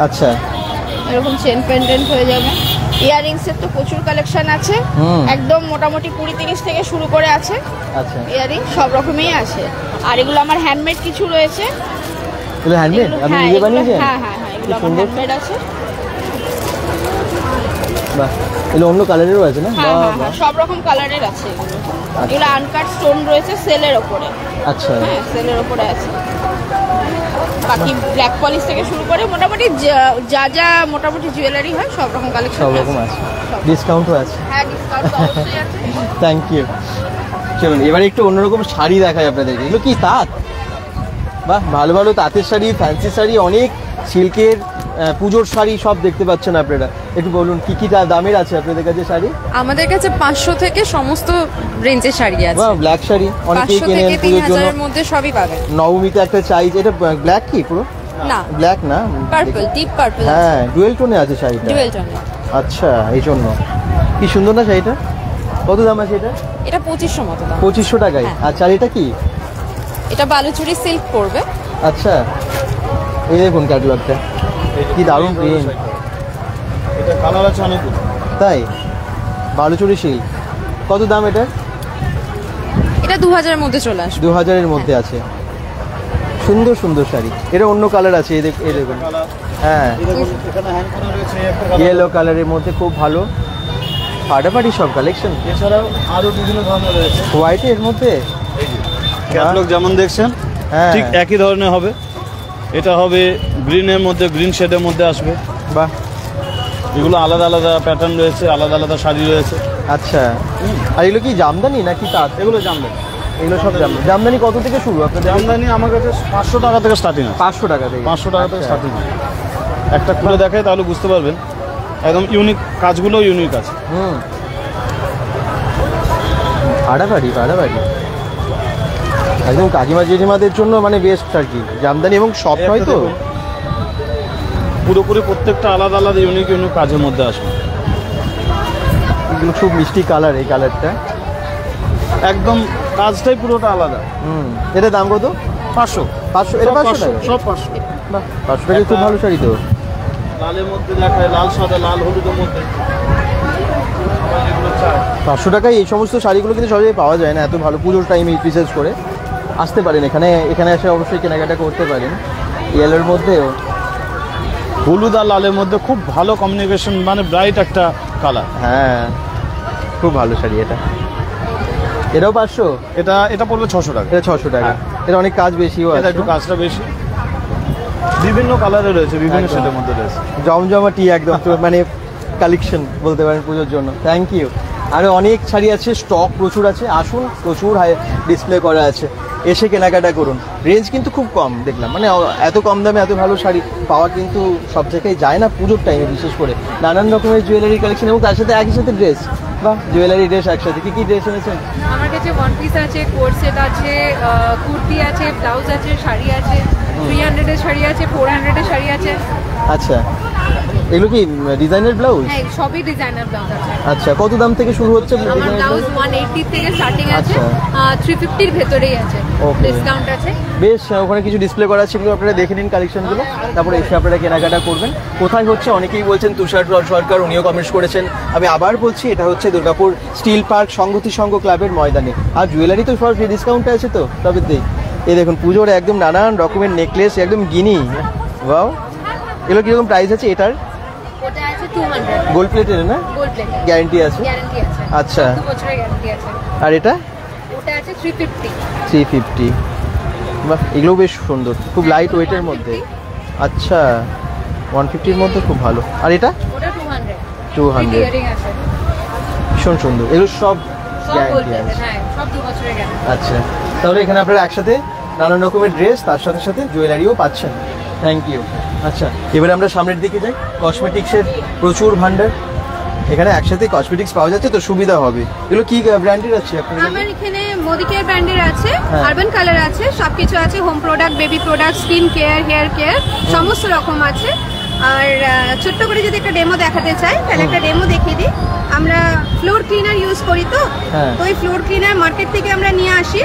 আচ্ছা, এরকম চেন পেন্ডেন্ট হয়ে যাবে। ইয়াররিংসের তো প্রচুর কালেকশন আছে, একদম মোটামুটি 20-30 থেকে শুরু করে আছে। আচ্ছা, ইয়াররিং সব রকমই আছে। আর এগুলো আমার হ্যান্ডমেড কিছু রয়েছে। এগুলো হ্যান্ডমেড? আপনি নিজে বানিয়েছেন? হ্যাঁ হ্যাঁ হ্যাঁ, এগুলো আমার হ্যান্ডমেড আছে। বাহ, এগুলো অন্য কালারেরও আছে না? হ্যাঁ হ্যাঁ হ্যাঁ, সব রকম কালারের আছে এগুলো। এগুলো আনকাট স্টোন রয়েছে সেলের ওপরে। আচ্ছা, হ্যাঁ, সেলের ওপরে আছে। বাকি ব্ল্যাক পলিশ থেকে শুরু করে মোটামুটি যা যা মোটামুটি জুয়েলারি হয় সব রকম কালেকশন সব রকম আছে। ডিসকাউন্টও আছে? হ্যাঁ, ডিসকাউন্ট অবশ্যই আছে। Thank you. চলুন এবারে একটু অন্যরকম শাড়ি দেখাই আপনাদেরকে। এগুলো কি তাঁত? বাহ, ভালো ভালো তাঁতের শাড়ি, ফ্যান্সি শাড়ি, অনেক সিল্কের, পুজোর শাড়ি সব দেখতে পাচ্ছেন আপনারা। একটু বলুন কি কি দামের আছে আপনাদের কাছে শাড়ি? আমাদের কাছে 500 থেকে সমস্ত রেঞ্জের শাড়ি আছে। বাহ, ব্ল্যাক শাড়ি অনেকেই 500 কেনেন থেকে পুজোর জন্য। 3000 এর মধ্যে সবই পাবেন। নবমীতে একটা চাই, এটা ব্ল্যাক কি পুরো? না, ব্ল্যাক না, পার্পল, ডিপ পার্পল। হ্যাঁ, ডুয়েল টোনে আছে শাড়িটা। ডুয়েল টোনে। আচ্ছা, এই জন্য কি সুন্দর না শাড়িটা। কত দাম আছে এটা? এটা 2500 মতো দাম। 2500 টাকায়। আচ্ছা, আর এটা কি? এটা বালুচুরি সিল্ক পড়বে। আচ্ছা, এই দেখুন ক্যাটালগটা, কি দারুণ প্রিন্ট। এটা কালার আছে অনেক। তাই, বালুচুরি শিল্ক। কত দাম এটা? এটা 2000 এর মধ্যে চলে আসবে। 2000 এর মধ্যে আছে। সুন্দর সুন্দর শাড়ি। এটা অন্য কালার আছে, এই দেখুন। হ্যাঁ, এখানে হ্যান্ড করা রয়েছে একটা কালার। ইয়েলো কালারের মধ্যে খুব ভালো ফাটাফাটি সব কালেকশন। এছাড়াও আরো বিভিন্ন ধরনের রয়েছে। হোয়াইট এর মধ্যে ক্যাটালগ যেমন দেখছেন হ্যাঁ, ঠিক একই ধরনের হবে। এটা হবে গ্রিনের মধ্যে, গ্রিন শেডের মধ্যে আসবে। বাহ, এগুলো আলাদা আলাদা প্যাটার্ন রয়েছে, আলাদা আলাদা শাড়ি রয়েছে। আচ্ছা। আর এগুলো কি জামদানি নাকি তাঁত? এগুলো জামদানি। এগুলো সব জামদানি। জামদানি কত থেকে শুরু আপনাদের? জামদানি আমার কাছে 500 টাকা থেকে স্টার্টিং আছে। 500 টাকা থেকে? 500 টাকা থেকে আচ্ছা। স্টার্টিং। একটা খুলে দেখায় তাহলে বুঝতে পারবেন, একদম ইউনিক, কাজগুলো ইউনিক আছে। ফাটাফাটি ফাটাফাটি একদম কাকিমা জেঠিমাদের জন্য মানে বেস্ট আর কি জামদানি, এবং সফট হয় তো পুরোপুরি। প্রত্যেকটা আলাদা আলাদা ইউনিক ইউনিক কাজের মধ্যে আসবে। এগুলো খুব মিষ্টি কালার, এই কালারটা একদম কাজটাই পুরোটা আলাদা। এটা দাম কত? 500। 500? এটা 500 টাকা? সব 500। বাহ, 500 টাকায় খুব ভালো শাড়ি তো। লালের মধ্যে দেখায়, লাল সাদা, লাল হলুদের মধ্যে। 500 টাকায় এই সমস্ত শাড়িগুলো কিন্তু সহজেই পাওয়া যায় না, এত ভালো পুজোর টাইমে বিশেষ করে। আসতে পারেন এখানে, এখানে এসে অবশ্যই কেনাকাটা করতে পারেন। ইয়েলোর মধ্যেও, হলুদ আর লালের মধ্যে খুব ভালো কমিউনিকেশন, মানে ব্রাইট একটা কালার। হ্যাঁ, খুব ভালো শাড়ি এটা। এটাও 500? এটা পড়বে 600 টাকা। এটা 600 টাকা। এটা অনেক কাজ বেশিও এটা আছে। একটু কাজটা বেশি, বিভিন্ন কালারে রয়েছে, বিভিন্ন শেডের মধ্যে রয়েছে। জমজমাটি একদম তো মানে কালেকশন বলতে পারেন পুজোর জন্য। Thank you. আরও অনেক শাড়ি আছে, স্টক প্রচুর আছে। আসুন, প্রচুর হাই ডিসপ্লে করা আছে, এসে কেনাকাটা করুন। রেঞ্জ কিন্তু খুব কম দেখলাম, মানে এত কম দামে এত ভালো শাড়ি পাওয়া কিন্তু সব জায়গায় যায় না পুজোর টাইমে বিশেষ করে। নানান রকমের জুয়েলারি কালেকশন, এবং তার সাথে একই সাথে ড্রেস। বাহ, জুয়েলারি ড্রেস একসাথে। কি কি ড্রেস এনেছেন? আমার কাছে ওয়ান পিস আছে, কোট সেট আছে, কুর্তি আছে, ব্লাউজ আছে, শাড়ি আছে, 300 এর শাড়ি আছে, 400 এর শাড়ি আছে। আচ্ছা, এগুলো কি ডিজাইনার ব্লাউজ? হ্যাঁ, সবই ডিজাইনার ব্লাউজ আছে। আচ্ছা, কত দাম থেকে শুরু হচ্ছে? আমার ব্লাউজ 180 থেকে স্টার্টিং আছে, 350 এর ভেতরেই আছে, ডিসকাউন্ট আছে। বেশ, ওখানে কিছু ডিসপ্লে করা ছিল, আপনারা দেখে নিন কালেকশনগুলো, তারপরে এসে আপনারা কেনাকাটা করবেন। কোথায় হচ্ছে অনেকেই বলছেন, তুষার সরকার উনিও কমেন্টস করেছেন। আমি আবার বলছি, এটা হচ্ছে দুর্গাপুর স্টিল পার্ক সংগতি সংঘ ক্লাবের ময়দানে। আর জুয়েলারি তো সব ডিসকাউন্টে আছে তো তবেতেই। এই দেখুন পুজোর একদম নানান রকমের নেকলেস, একদম গিনি। ওয়াও, এগুলো কিরকম প্রাইস আছে এটার? ওটা আছে 200। গোল্ড প্লেটের না? Gold plate. গ্যারান্টি আছে? গ্যারান্টি আছে। আচ্ছা, 2 বছরের গ্যারান্টি আছে। আর এটা? ওটা আছে 350। 350। বাহ, এগুলো বেশ সুন্দর, খুব লাইট ওয়েটের মধ্যে। আচ্ছা, 150-র মধ্যে খুব ভালো। আর এটা? ওটা 200। 200। ইয়ারিং আছে। ভীষণ সুন্দর, এগুলো সব সব গোল্ড গ্যারান্টি প্লেট, আছে। হ্যাঁ, সব 2 বছরের গ্যারান্টি। আচ্ছা, তাহলে এখানে আপনারা একসাথে নানান রকমের ড্রেস, তার সাথে সাথে জুয়েলারিও পাচ্ছেন। Thank you. আচ্ছা, এবারে আমরা সামনের দিকে যাই। কসমেটিক্সের প্রচুর ভান্ডার, এখানে একসাথে কসমেটিক্স পাওয়া যাচ্ছে তো সুবিধা হবে। এগুলো কি ব্র্যান্ডের আছে আপনাদের? আমার এখানে মোদিকের ব্র্যান্ডের আছে, হ্যাঁ। আরবান কালার আছে, সবকিছু আছে। Home product, baby product, skin care, hair care, সমস্ত রকম আছে। আর ছোট্ট করে যদি একটা ডেমো দেখাতে চাই, তাহলে একটা ডেমো দেখিয়ে দিই। আমরা ফ্লোর ক্লিনার ইউজ করি তো, হ্যাঁ। তো এই ফ্লোর ক্লিনার মার্কেট থেকে আমরা নিয়ে আসি।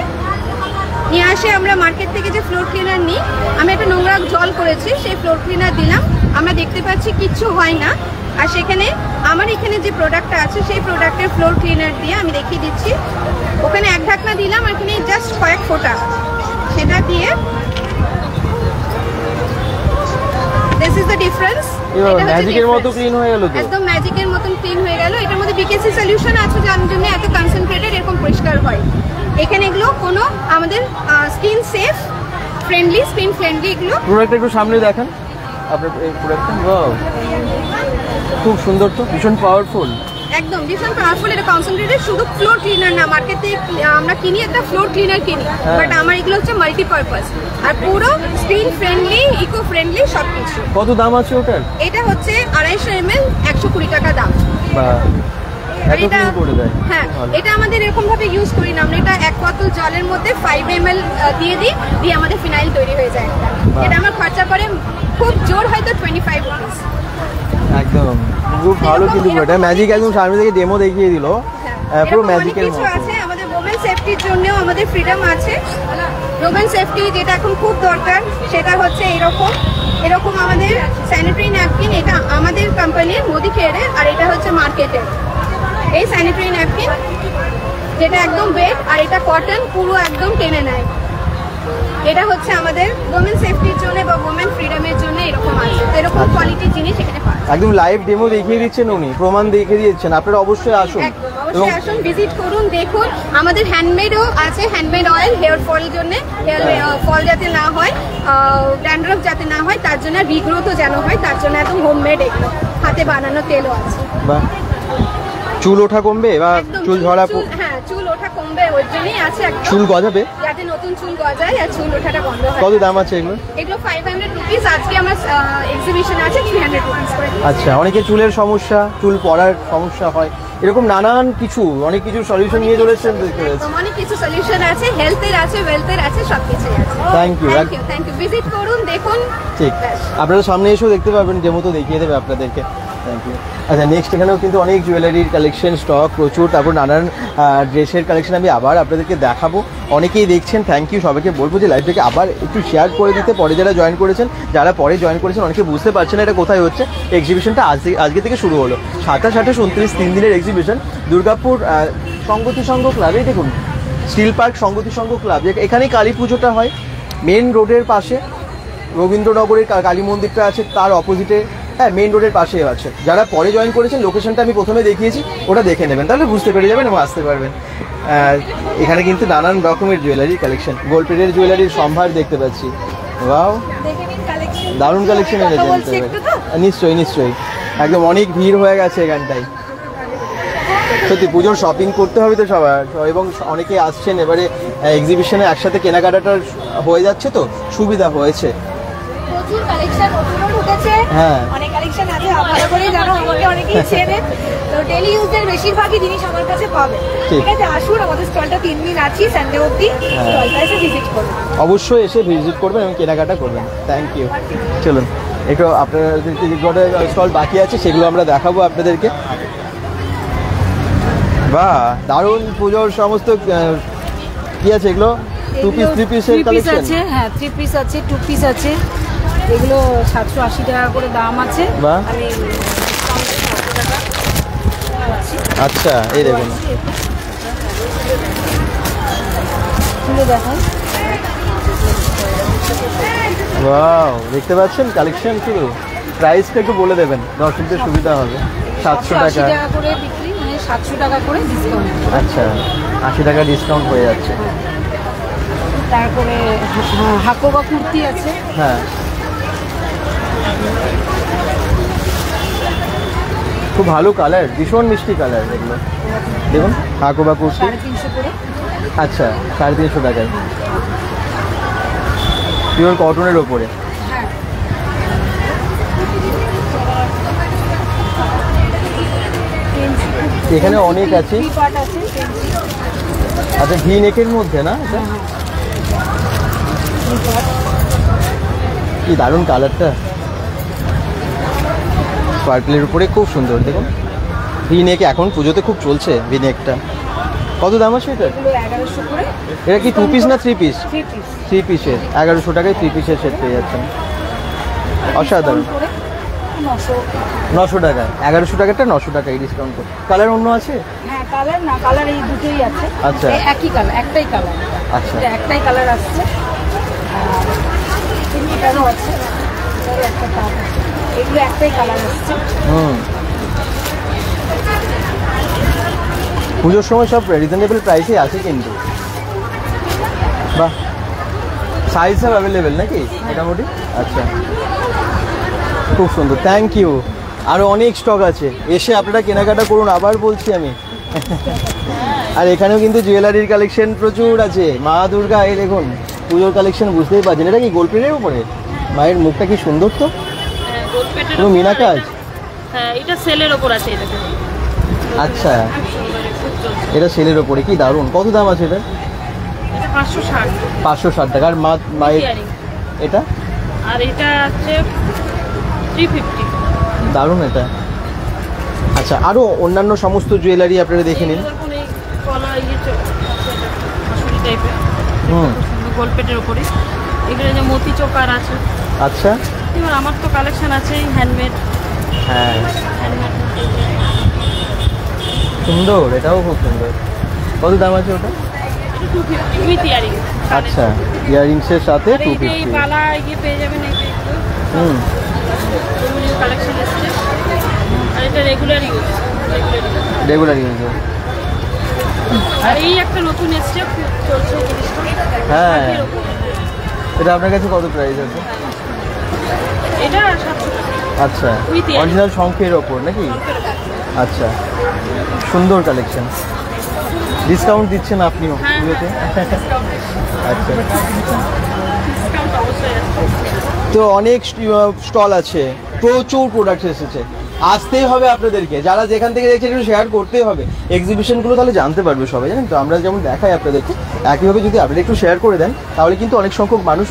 আমরা মার্কেট থেকে যে ফ্লোর ক্লিনার নিই, আমি একটা নোংরা জল করেছি, সেই ফ্লোর ক্লিনার দিলাম, আমরা দেখতে পাচ্ছি কিচ্ছু হয় না। আর সেখানে আমার এখানে যে প্রোডাক্টটা আছে, সেই প্রোডাক্টের ফ্লোর ক্লিনার দিয়ে আমি দেখিয়ে দিচ্ছি। ওখানে এক ঢাকনা দিলাম, আর এখানে জাস্ট কয়েক ফোঁটা সেটা দিয়ে, দিস ইজ দ্য ডিফারেন্স। ম্যাজিকের মতো ক্লিন হয়ে গেল তো। একদম ম্যাজিকের মতন ক্লিন হয়ে গেল। এটার মধ্যে বিকেসি সলিউশন আছে, যার জন্য এত কনসেন্ট্রেটেড এরকম পরিষ্কার হয়। এখানে এগুলো কোনো আমাদের skin safe friendly, skin friendly এগুলো। প্রোডাক্টটা একটু সামনে দেখান আপনার এই প্রোডাক্টটা। ওয়াও, খুব সুন্দর তো, ভীষণ পাওয়ারফুল। একদম ভীষণ পাওয়ারফুল। এটা কনসেন্ট্রেটেড, শুধু ফ্লোর ক্লিনার না। মার্কেটে আমরা কিনি একটা ফ্লোর ক্লিনার কিনি, বাট আমার এগুলো হচ্ছে মাল্টিপারপাস আর পুরো স্ক্রিন ফ্রেন্ডলি, ইকো ফ্রেন্ডলি সবকিছু। কত দাম আছে ওটার? এটা হচ্ছে 250 ml 120 টাকা দাম। হ্যাঁ, এটা আমাদের এরকম ভাবে ইউজ করি না আমরা। এটা 1 বোতল জলের মধ্যে 5 ml দিয়ে আমাদের ফিনাইল তৈরি হয়ে যায়। এটা আমার খরচা পড়ে খুব জোর হয়তো 25 রুপিস। একদম খুব ভালো, কিন্তু এটা ম্যাজিক একদম সামনে থেকে ডেমো দেখিয়ে দিল, পুরো ম্যাজিকের মতো আছে। আমাদের ওমেন সেফটির জন্যও আমাদের ফ্রিডম আছে। ওমেন সেফটি যেটা এখন খুব দরকার, সেটা হচ্ছে এরকম আমাদের স্যানিটারি ন্যাপকিন। এটা আমাদের কোম্পানির মোদি কেয়ারের, আর এটা হচ্ছে মার্কেটের। এই স্যানিটারি ন্যাপকিন যেটা একদম ওয়েট, আর এটা কটন, পুরো একদম টেনে নেয়। এটা হচ্ছে আমাদের ওমেন সেফটির জন্য বা ওমেন ফ্রিডমের জন্য এরকম আছে। এরকম কোয়ালিটির জিনিস এখানে পাওয়া যায়। একদম লাইভ ডেমো দেখিয়ে দিচ্ছেন উনি, প্রমাণ দেখিয়ে দিচ্ছেন। আপনারা অবশ্যই আসুন, অবশ্যই আসুন, ভিজিট করুন, দেখুন। আমাদের হ্যান্ডমেডও আছে, হ্যান্ডমেড অয়েল হেয়ার ফলের জন্য, হেয়ার ফল যাতে না হয়, ড্যান্ড্রফ যাতে না হয় তার জন্য, রিগ্রোথও যেন হয় তার জন্য একদম হোমমেড, এগুলো হাতে বানানো তেলও আছে। বাহ, চুল ওঠা কমবে বা চুল ঝরা? হ্যাঁ, চুল ওঠা কমবে, ওর জন্যই আছে। চুল গজাবে, যাতে নতুন চুল গজায় আর চুল ওঠাটা বন্ধ হয়। কত দাম আছে এগুলো? এগুলো 500 রুপিস। আজকে আমার এক্সিবিশন আছে 300 রুপিস করে। আচ্ছা, অনেকে চুলের সমস্যা, চুল পড়ার সমস্যা হয়, এরকম নানান কিছু অনেক কিছু সলিউশন নিয়ে চলেছেন। অনেক কিছু সলিউশন আছে, হেলথের আছে, ওয়েলথের আছে, সবকিছুই আছে। Thank you, thank you. Visit করুন, দেখুন। ঠিক, আপনারা সামনে এসেও দেখতে পাবেন, ডেমো তো দেখিয়ে দেবে আপনাদেরকে। Thank you. আচ্ছা, নেক্সট এখানেও কিন্তু অনেক জুয়েলারির কালেকশন স্টক প্রচুর, তারপর নানান ড্রেসের কালেকশন আমি আবার আপনাদেরকে দেখাবো। অনেকেই দেখছেন, থ্যাংক ইউ সবাইকে। বলবো যে লাইভটাকে আবার একটু শেয়ার করে দিতে, পরে যারা জয়েন করেছেন, যারা পরে জয়েন করেছেন, অনেকে বুঝতে পারছেন না এটা কোথায় হচ্ছে। এক্সিবিশনটা আজকে থেকে শুরু হলো, 27, 28, 29 3 দিনের এক্সিবিশন। দুর্গাপুর সংগতি সংঘ ক্লাবে, দেখুন স্টিল পার্ক সংগতি সংঘ ক্লাব, এখানেই কালী পুজোটা হয়। মেন রোডের পাশে রবীন্দ্রনগরের কালী মন্দিরটা আছে, তার অপোজিটে, হ্যাঁ মেন রোডের পাশে আছে। যারা পরে জয়েন করেছেন, লোকেশনটা আমি প্রথমে দেখিয়েছি, ওটা দেখে নেবেন, তাহলে বুঝতে পেরে যাবেন এবং আসতে পারবেন। এখানে কিন্তু নানান রকমের জুয়েলারি কালেকশন, গোল্ড প্লেটের জুয়েলারির সম্ভার দেখতে পাচ্ছি। ওয়াও, দারুণ কালেকশন এনেছেন। নিশ্চয়ই নিশ্চয়ই, একদম অনেক ভিড় হয়ে গেছে এখানটায়। সত্যি পুজোর শপিং করতে হবে তো সবার, এবং অনেকে আসছেন এবারে এক্সিবিশনে, একসাথে কেনাকাটাটা হয়ে যাচ্ছে, তো সুবিধা হয়েছে। প্রচুর কালেকশন নতুনও ঢুকেছে, অনেক কালেকশন আছে। ভালো করে জানো, আমাকে অনেকেই চেনে, তো ডেইলি ইউজের বেশিরভাগই জিনিস আমার কাছে পাবে। ঠিক আছে, আসুন, আমাদের স্টলটা 3 দিন আছি, সানডে অবধি। স্টলটা এসে ভিজিট করুন, অবশ্যই এসে ভিজিট করবেন এবং কেনাকাটা করবেন। Thank you. চলুন একটু আপনাদের স্টল বাকি আছে, সেগুলো আমরা দেখাবো আপনাদেরকে। বাহ, দারুণ পুজোর সমস্ত কি আছে এগুলো? 2 পিস 3 পিসের কালেকশন আছে। হ্যাঁ, 3 পিস আছে, 2 পিস আছে। এগুলো 780 টাকা করে দাম আছে। আমি আচ্ছা, এই দেখুন, খুলে দেখাই। ওয়াও, দেখতে পাচ্ছেন কালেকশন শুরু। প্রাইসটা একটু বলে দেবেন, দর্শকদের সুবিধা হবে। 700 টাকা করে বিক্রি, মানে 700 টাকা করে ডিসকাউন্ট। আচ্ছা, 80 টাকা ডিসকাউন্ট হয়ে যাচ্ছে। তারপরে হাকোবা কুর্তি আছে। হ্যাঁ, খুব ভালো কালার, ভীষণ মিষ্টি কালার এগুলো। দেখুন হাকোবা কুর্তি 350 করে। আচ্ছা, 350 টাকায়, পিওর কটনের ওপরে। এখানে অনেক আছে। আচ্ছা, ভি নেকের মধ্যে না, কি দারুণ কালারটা, পার্পলের উপরে খুব সুন্দর। দেখুন ভি নেক, এখন পুজোতে খুব চলছে ভি নেকটা। কত দাম আছে এটা? 1100 করে। এটা কি 2 পিস না 3 পিস? 3 পিসের 1100 টাকায় 3 পিসের সেট পেয়ে যাচ্ছেন। অসাধারণ। 900 টাকায় 1100 টাকাটা 900 টাকায় ডিসকাউন্ট করে। কালার অন্য আছে? হ্যাঁ, কালার না, কালার এই দুটোই আছে। আচ্ছা, একই কালার, একটাই কালার। আচ্ছা, একটাই কালার আসছে। এটারও আছে, এটারও একটা কালার আছে। এগুলো একটাই কালার আসছে। পুজোর সময় সব রিজনেবল প্রাইসে আছে কিন্তু। বাহ, সাইজ সব অ্যাভেলেবেল নাকি মোটামুটি? আচ্ছা, খুব সুন্দর, থ্যাংক ইউ। আরো অনেক স্টক আছে, এসে আপনারা কেনাকাটা করুন, আবার বলছি আমি। আর এখানেও কিন্তু জুয়েলারির কালেকশন প্রচুর আছে। মা দুর্গা, এই দেখুন পুজোর কালেকশন, বুঝতেই পারছেন এটা কি গোল্ড প্লেটের উপরে? মায়ের মুখটা কি সুন্দর তো, পুরো মিনা কাজ। হ্যাঁ, এটা সেলের উপর আছে। এটা আচ্ছা, এটা সেলের ওপরে, কি দারুণ। কত দাম আছে এটা? 560 টাকা। আর মায়ের এটা, আর এটা আছে 350। দারুণ এটা। আচ্ছা, আরো অন্যান্য সমস্ত জুয়েলারি আপনারা দেখে নিন। গোলপেটের উপরে এগুলো যে মতি চোকার আছে। আচ্ছা, এবার আমার তো কালেকশন আছে হ্যান্ডমেড। হ্যাঁ, সুন্দর, এটাও খুব সুন্দর। কত দাম আছে ওটা? 250 উইথ ইয়ারিং। আচ্ছা, ইয়ারিংসের সাথে 250। এই বালা ইয়ে পেয়ে যাবেন এই কালেকশন আছে। আর এটা রেগুলার ইউজ। আর এই একটা নতুন এসছে, চলছে জিনিসটা। হ্যাঁ, এটা আপনার কাছে কত প্রাইস আছে? এটা 700 টাকা। আচ্ছা, অরিজিনাল শঙ্খের ওপর নাকি? আচ্ছা, সুন্দর কালেকশন। ডিসকাউন্ট দিচ্ছেন আপনিও পুজোতে? আচ্ছা, তো অনেক স্টল আছে, প্রচুর প্রোডাক্ট এসেছে। আসতেই হবে আপনাদেরকে, যারা যেখান থেকে দেখছেন একটু শেয়ার করতেই হবে এক্সিবিশনগুলো, তাহলে জানতে পারবে সবাই, জানেন তো। আমরা যেমন দেখাই আপনাদেরকে, একইভাবে যদি আপনারা একটু শেয়ার করে দেন তাহলে কিন্তু অনেক সংখ্যক মানুষ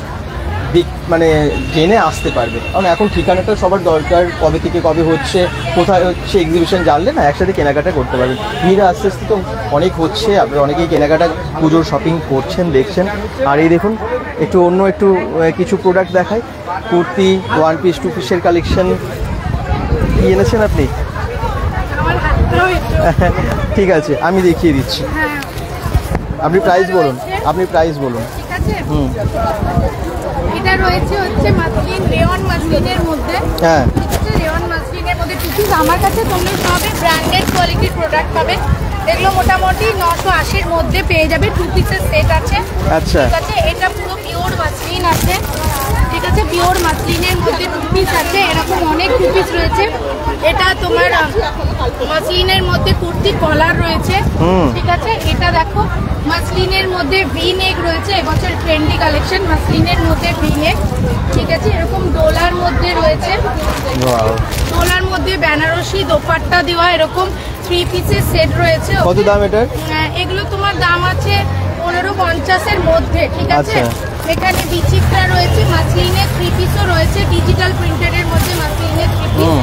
মানে জেনে আসতে পারবে। কারণ এখন ঠিকানাটা সবার দরকার, কবে থেকে কবে হচ্ছে, কোথায় হচ্ছে এক্সিবিশন, জানলে না একসাথে কেনাকাটা করতে পারবেন। ভিড় আস্তে আস্তে তো অনেক হচ্ছে, আপনারা অনেকেই কেনাকাটা পুজোর শপিং করছেন, দেখছেন। আর এই দেখুন, একটু অন্য একটু কিছু প্রোডাক্ট দেখায়। কুর্তি, 1 পিস 2 পিসের কালেকশন কি এনেছেন আপনি? ঠিক আছে, আমি দেখিয়ে দিচ্ছি। আপনি প্রাইস বলুন, ঠিক আছে। এটা রয়েছে হচ্ছে মাসলিন, রেয়ন মাসলিনের মধ্যে। হ্যাঁ, ঠিক আছে, রেয়ন মাসলিনের মধ্যে টুপিস। আমার কাছে তোমরা সবই ব্র্যান্ডেড কোয়ালিটির প্রোডাক্ট পাবে। এগুলো মোটামুটি 980-র মধ্যে পেয়ে যাবে। 2 পিসের সেট আছে। আচ্ছা, ঠিক আছে, এটা পুরো পিওর মাসলিন আছে। ঠিক আছে, পিওর মাসলিনের মধ্যে 2 পিস আছে। এরকম অনেক 2 পিস রয়েছে। এটা তোমার মাসলিনের মধ্যে কুর্তি কলার রয়েছে। ঠিক আছে, এটা দেখো মাসলিনের মধ্যে ভি নেক রয়েছে, এবছর ট্রেন্ডি কালেকশন মাসলিনের মধ্যে ভি নেক। ঠিক আছে, এরকম ডোলার মধ্যে রয়েছে, ডোলার মধ্যে বেনারসি দোপাট্টা দেওয়া এরকম 3 পিসের সেট রয়েছে। কত দাম এটার? এগুলো তোমার দাম আছে 1550-এর মধ্যে। ঠিক আছে, এখানে বিচিত্রা রয়েছে, মাসলিনের 3 পিসও রয়েছে, ডিজিটাল প্রিন্টেডের মধ্যে মাসলিনের 3 পিস।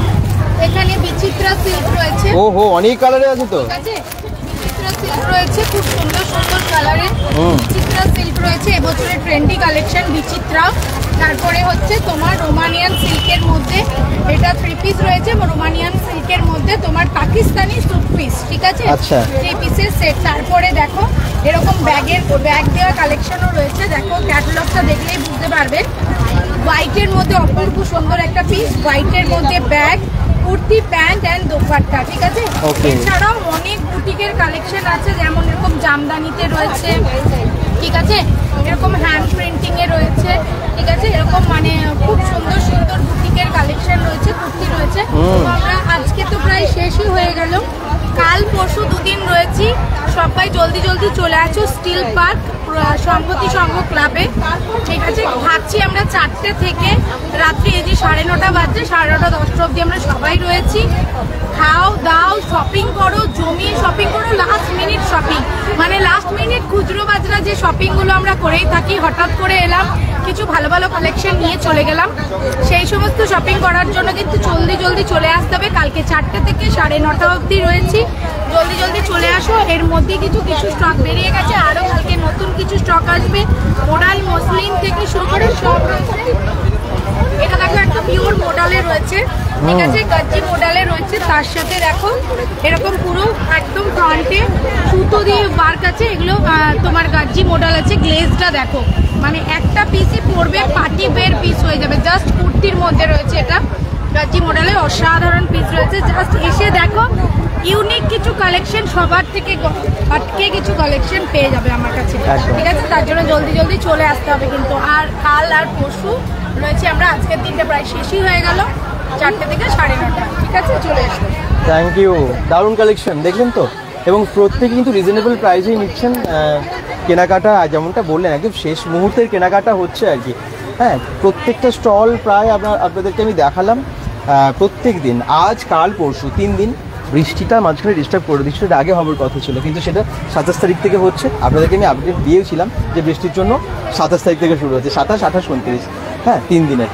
এখানে বিচিত্রা সিল্ক রয়েছে। ওহো, অনেক কালারে আছে তো। ঠিক আছে, বিচিত্রা সিল্ক রয়েছে, খুব সুন্দর সুন্দর কালারে বিচিত্রা সিল্ক রয়েছে, এবছরের ট্রেন্ডি কালেকশন বিচিত্রা। তারপরে হচ্ছে তোমার রোমানিয়ান সিল্কের মধ্যে এটা 3 পিস রয়েছে, রোমানিয়ান সিল্কের মধ্যে তোমার পাকিস্তানি স্যুট পিস। ঠিক আছে, 3 পিসের সেট। তারপরে দেখো এরকম ব্যাগ দেওয়া কালেকশনও রয়েছে। দেখো ক্যাটালগটা দেখলেই বুঝতে পারবেন। হোয়াইটের মধ্যে অপূর্ব সুন্দর একটা পিস, হোয়াইটের মধ্যে bag, kurti, pant and dupatta. ঠিক আছে, এছাড়াও অনেক বুটিকের কালেকশন আছে, যেমন এরকম জামদানিতে রয়েছে। ঠিক আছে, এরকম হ্যান্ড প্রিন্টিং এ রয়েছে। ঠিক আছে, এরকম মানে খুব সুন্দর সুন্দর বুটিকের কালেকশন রয়েছে, কুর্তি রয়েছে। আমরা আজকে তো প্রায় শেষই হয়ে গেল, কাল পরশু 2 দিন রয়েছি। সবাই জলদি জলদি চলে আসো স্টিল পার্ক সম্পত্তি সংঘ ক্লাবে। ঠিক আছে, থাকছি আমরা 4টে থেকে রাত্রি এই যে 9:30 বাজছে, 9:30-10টা অবধি আমরা সবাই রয়েছি। খাও দাও, শপিং করো, জমিয়ে শপিং করো, লাস্ট মিনিট শপিং, মানে লাস্ট মিনিট খুচরো বাজরা যে শপিংগুলো আমরা করেই থাকি। হঠাৎ করে এলাম, কিছু ভালো ভালো কালেকশন নিয়ে চলে গেলাম, সেই সমস্ত শপিং করার জন্য কিন্তু জলদি জলদি চলে আসতে হবে। কালকে 4টে থেকে 9:30 অবধি রয়েছি, জলদি জলদি চলে আসো। এর মধ্যে কিছু স্টক বেরিয়ে গেছে, আরো কালকে নতুন কিছু স্টক আসবে। মোডাল মসলিন থেকে শুরু করে সব রয়েছে। এটা দেখো একটা পিওর মোডালে রয়েছে। ঠিক আছে, গাজ্জি মোডালে রয়েছে। তার সাথে দেখো এরকম পুরো একদম ফ্রন্টে সুতো দিয়ে ওয়ার্ক আছে। এগুলো তোমার গাজ্জি মোডাল আছে। গ্লেজটা দেখো, মানে একটা পিসই পড়বে, পার্টি ওয়্যার পিস হয়ে যাবে। জাস্ট কুর্তির মধ্যে রয়েছে এটা, গাজ্জি মডেলে অসাধারণ পিস রয়েছে। জাস্ট এসে দেখো, ইউনিক কিছু কালেকশন, সবার থেকে আটকে কিছু কালেকশন পেয়ে যাবে আমার কাছে। ঠিক আছে, তার জন্য জলদি জলদি চলে আসতে হবে কিন্তু। আর কাল আর পরশু রয়েছে আমরা, আজকের দিনটা প্রায় শেষই হয়ে গেল। 4টে থেকে 9:30, ঠিক আছে, চলে আসবে। থ্যাংক ইউ, দারুণ কালেকশন দেখলেন তো, এবং প্রত্যেকে কিন্তু রিজনেবল প্রাইসেই নিচ্ছেন। কেনাকাটা যেমনটা বললেন একদম শেষ মুহূর্তের কেনাকাটা হচ্ছে আর কি। হ্যাঁ, প্রত্যেকটা স্টল প্রায় আপনাদেরকে আমি দেখালাম প্রত্যেক দিন, আজ কাল পরশু 3 দিন। বৃষ্টিটা মাঝখানে ডিস্টার্ব করে, বৃষ্টিটা আগে হওয়ার কথা ছিল, কিন্তু সেটা 27 তারিখ থেকে হচ্ছে। আপনাদেরকে আমি আপডেট দিয়েছিলাম যে বৃষ্টির জন্য 27 তারিখ থেকে শুরু হচ্ছে, 27, 28, 29, হ্যাঁ 3 দিনের,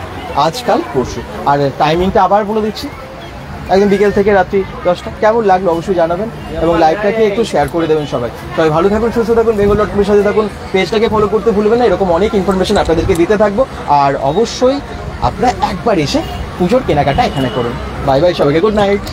আজকাল পরশু। আর টাইমিংটা আবার বলে দিচ্ছি, একদম বিকেল থেকে রাত্রি 10টা। কেমন লাগলো অবশ্যই জানাবেন, এবং লাইভটাকে একটু শেয়ার করে দেবেন সবাই। সবাই ভালো থাকুন, সুস্থ থাকুন, bengal.com-এর সাথে থাকুন, পেজটাকে ফলো করতে ভুলবেন না। এরকম অনেক ইনফরমেশন আপনাদেরকে দিতে থাকবো, আর অবশ্যই আপনারা একবার এসে পুজোর কেনাকাটা এখানে করুন। বাই বাই সবাইকে, গুড নাইট।